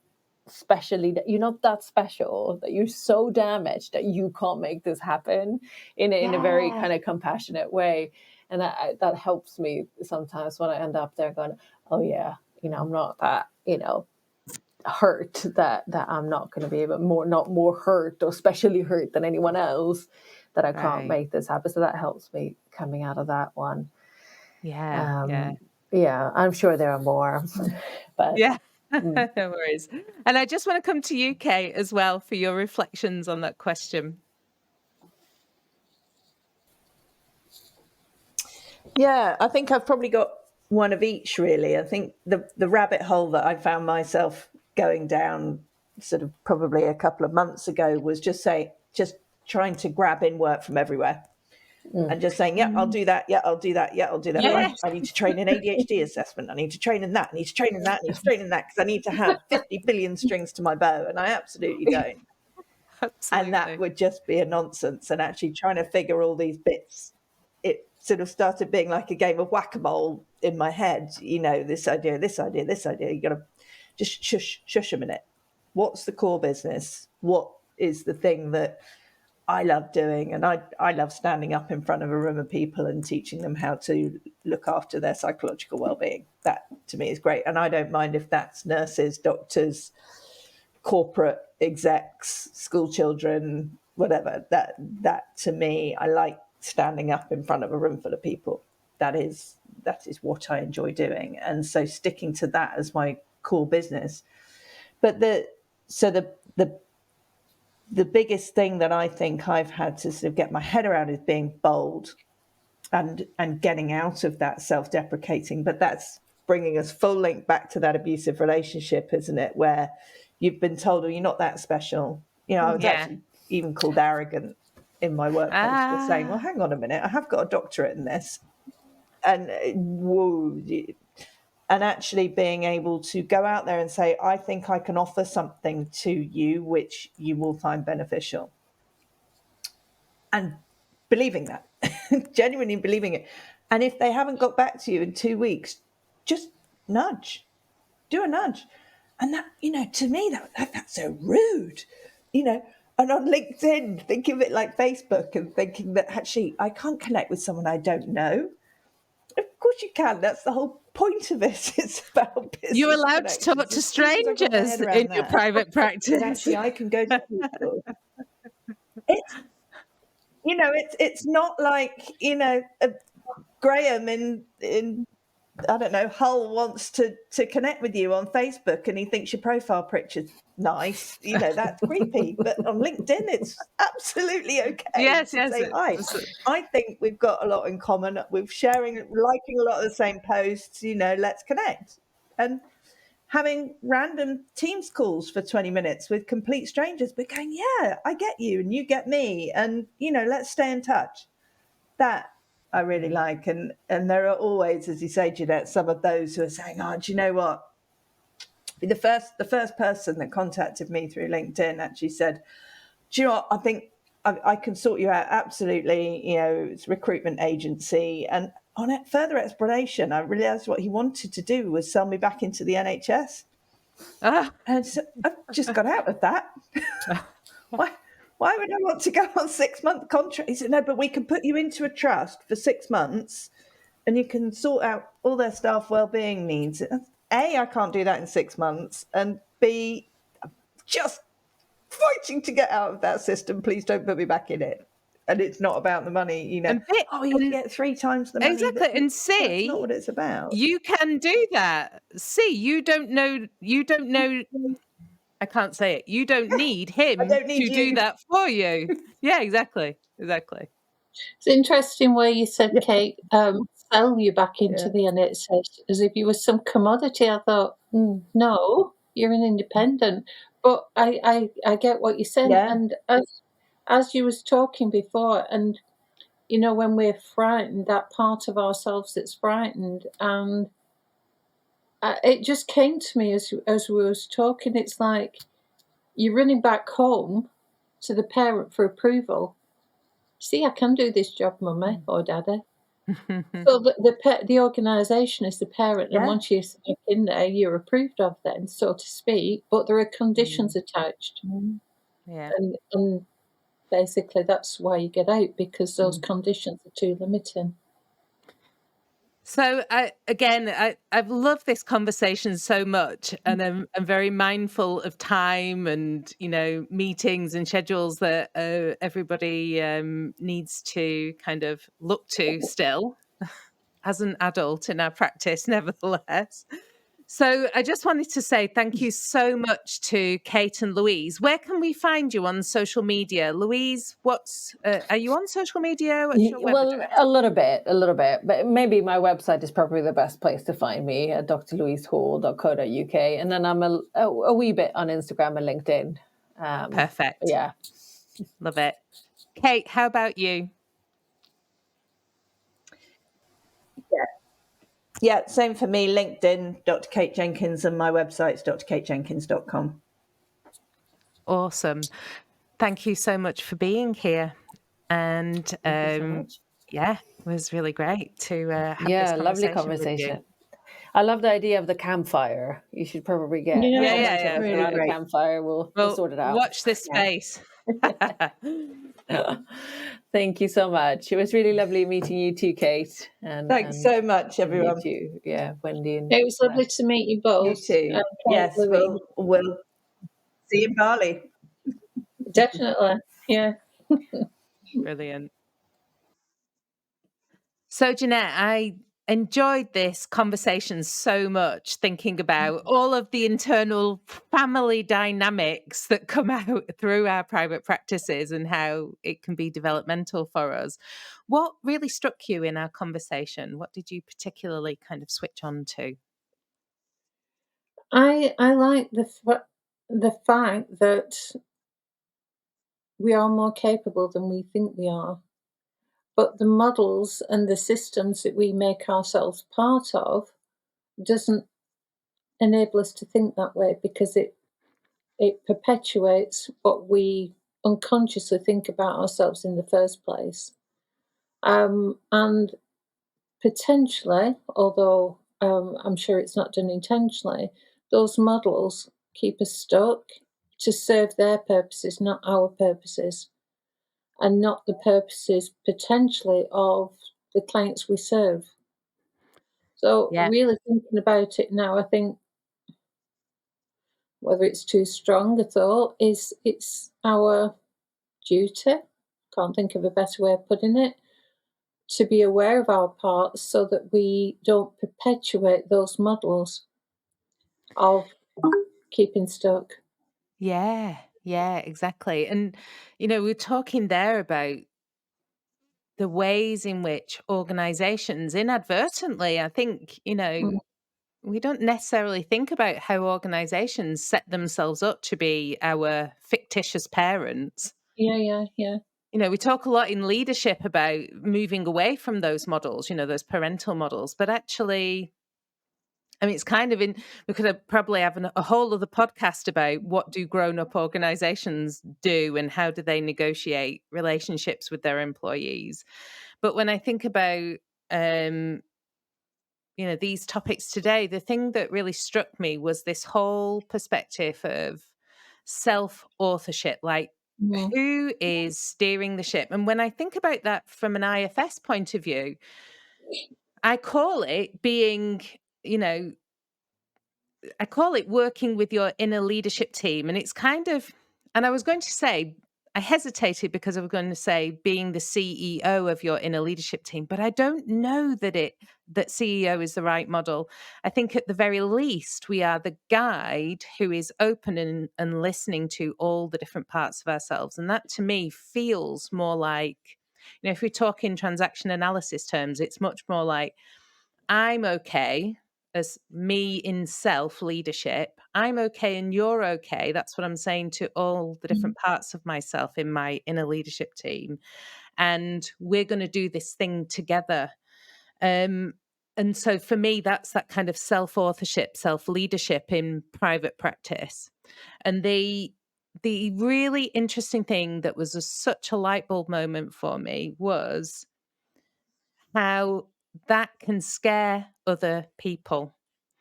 you're not that special, that you're so damaged that you can't make this happen in a very kind of compassionate way. And that helps me sometimes when I end up there going, oh yeah, I'm not that, hurt that I'm not going to be able not more hurt or specially hurt than anyone else, that I can't make this happen. So that helps me coming out of that one. Yeah, I'm sure there are more, but yeah. No worries. And I just want to come to you, Kate, as well for your reflections on that question. Yeah, I think I've probably got one of each, really. I think the rabbit hole that I found myself going down sort of probably a couple of months ago was just trying to grab in work from everywhere. And just saying, yeah, I'll do that. Yeah, I'll do that. Yeah, I'll do that. Yes. Right. I need to train in ADHD assessment. I need to train in that. I need to train in that. I need to train in that because I need to have 50 billion strings to my bow. And I absolutely don't. Absolutely. And that would just be a nonsense. And actually trying to figure all these bits, it sort of started being like a game of whack-a-mole in my head. This idea, this idea, this idea. You got to just shush a minute. What's the core business? What is the thing that I love doing? And I love standing up in front of a room of people and teaching them how to look after their psychological well-being. That to me is great. And I don't mind if that's nurses, doctors, corporate execs, school children, whatever. That to me, I like standing up in front of a room full of people. That is what I enjoy doing. And so sticking to that as my core business. But the biggest thing that I think I've had to sort of get my head around is being bold and getting out of that self-deprecating. But that's bringing us full link back to that abusive relationship, isn't it? Where you've been told, oh, you're not that special. I was actually even called arrogant in my workplace were saying, well, hang on a minute, I have got a doctorate in this. And whoa, and actually being able to go out there and say, I think I can offer something to you which you will find beneficial. And believing that, genuinely believing it. And if they haven't got back to you in 2 weeks, just nudge, do a nudge. And that, to me, that's so rude, And on LinkedIn, think of it like Facebook and thinking that actually I can't connect with someone I don't know. Of course you can. That's the whole point of it. It's about business. You're allowed to talk to strangers in your private practice. But actually, I can go to people. It's not like Graham in I don't know, Hull wants to connect with you on Facebook and he thinks your profile picture's nice. That's creepy. But on LinkedIn, it's absolutely okay to say hi. I think we've got a lot in common. We're liking a lot of the same posts. Let's connect. And having random Teams calls for 20 minutes with complete strangers, but going, yeah, I get you and you get me. And, let's stay in touch. That I really like. And there are always, as you say, Jeanette, some of those who are saying, oh, do you know what? The first person that contacted me through LinkedIn actually said, do you know what? I think I can sort you out. Absolutely. It's a recruitment agency. And on it, further explanation, I realized what he wanted to do was sell me back into the NHS. And so I've just got out of that. Why would I want to go on 6-month contract? He said, no, but we can put you into a trust for 6 months and you can sort out all their staff wellbeing needs. A, I can't do that in 6 months. And B, I'm just fighting to get out of that system. Please don't put me back in it. And it's not about the money, you get 3 times the money. Exactly. And C, that's not what it's about. You can do that. C, you don't know. I can't say it. You don't need him to do that for you. Yeah, exactly. It's interesting where you said, Kate, sell you back into the NHS as if you were some commodity. I thought, no, you're an independent. But I get what you're saying. Yeah. And as you was talking before, and when we're frightened, that part of ourselves that's frightened, and it just came to me as we was talking. It's like you're running back home to the parent for approval. See, I can do this job, mummy or daddy. So the organisation is the parent, and once you're in there, you're approved of then, so to speak. But there are conditions attached, and basically that's why you get out, because those conditions are too limiting. So I've loved this conversation so much, and I'm very mindful of time and meetings and schedules that everybody needs to kind of look to still as an adult in our practice, nevertheless. So I just wanted to say thank you so much to Kate and Louise. Where can we find you on social media? Louise, are you on social media? What's your web address? A little bit, but maybe my website is probably the best place to find me at drlouisehall.co.uk. And then I'm a wee bit on Instagram and LinkedIn. Perfect. Yeah. Love it. Kate, how about you? Yeah, same for me. LinkedIn, Dr. Kate Jenkins, and my website's drkatejenkins.com. Awesome. Thank you so much for being here. And Thank you so much. Yeah, it was really great to have this conversation. Lovely conversation. I love the idea of the campfire. You should probably get really around a campfire. We'll sort it out. Watch this space. Thank you so much. It was really lovely meeting you too, Kate. And thanks so much, everyone. You too. Wendy. And it was lovely to meet you both. You too. Yes, we'll see you in Bali. Definitely. Yeah. Brilliant. So, Jeanette, I enjoyed this conversation so much, thinking about all of the internal family dynamics that come out through our private practices and how it can be developmental for us. What really struck you in our conversation? What did you particularly kind of switch on to? I like the fact that we are more capable than we think we are. But the models and the systems that we make ourselves part of doesn't enable us to think that way, because it perpetuates what we unconsciously think about ourselves in the first place. And potentially, although I'm sure it's not done intentionally, those models keep us stuck to serve their purposes, not our purposes, and not the purposes potentially of the clients we serve. So, Yeah. really thinking about it now, I think whether it's too strong a thought, is it's our duty, can't think of a better way of putting it, to be aware of our parts so that we don't perpetuate those models of keeping stuck. Yeah. Yeah, exactly. And, we're talking there about the ways in which organizations inadvertently, I think, Mm. we don't necessarily think about how organizations set themselves up to be our fictitious parents. Yeah, yeah, yeah. We talk a lot in leadership about moving away from those models, those parental models, but actually, I mean, it's kind of we could have probably have a whole other podcast about what do grown-up organizations do and how do they negotiate relationships with their employees. But when I think about, these topics today, the thing that really struck me was this whole perspective of self-authorship, like Mm, who is steering the ship? And when I think about that from an IFS point of view, I call it being, you know, I call it working with your inner leadership team. And it's kind of, and I was going to say, I hesitated because I was going to say being the CEO of your inner leadership team, but I don't know that CEO is the right model. I think at the very least, we are the guide who is open and listening to all the different parts of ourselves. And that to me feels more like, if we talk in transaction analysis terms, it's much more like I'm okay as me in self leadership. I'm okay and you're okay. That's what I'm saying to all the mm, different parts of myself in my inner leadership team. And we're going to do this thing together. Um, and so for me, that's that kind of self authorship, self leadership in private practice. And the really interesting thing that was such a light bulb moment for me was how that can scare other people.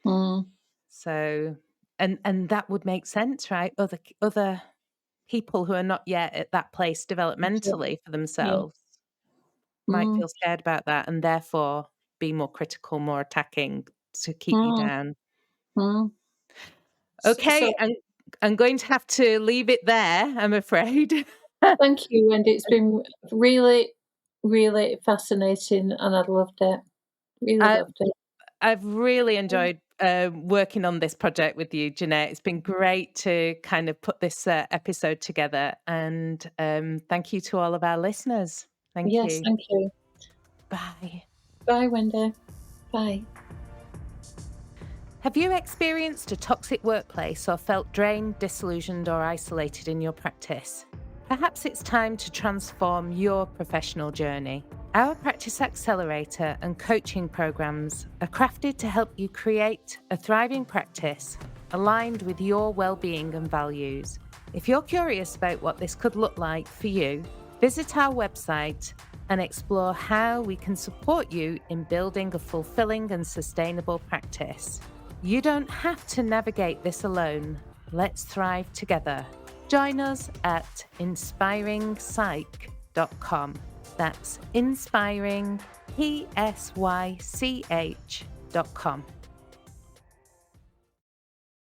mm. So, and that would make sense, right? Other people who are not yet at that place That's it. developmentally for Yeah. themselves might Mm, feel scared about that and therefore be more critical, more attacking to keep you mm, down. mm. So, Okay, I'm going to have to leave it there, I'm afraid. thank you, and it's been really, really fascinating, and I've loved it. Really I loved it. I've really enjoyed working on this project with you, Jeanette. It's been great to kind of put this episode together. And thank you to all of our listeners. Thank Yes, you. thank you. Bye. Bye, Wendy. Bye. Have you experienced a toxic workplace or felt drained, disillusioned, or isolated in your practice? Perhaps it's time to transform your professional journey. Our Practice Accelerator and coaching programs are crafted to help you create a thriving practice aligned with your well-being and values. If you're curious about what this could look like for you, visit our website and explore how we can support you in building a fulfilling and sustainable practice. You don't have to navigate this alone. Let's thrive together. Join us at inspiringpsych.com. That's inspiringpsych.com.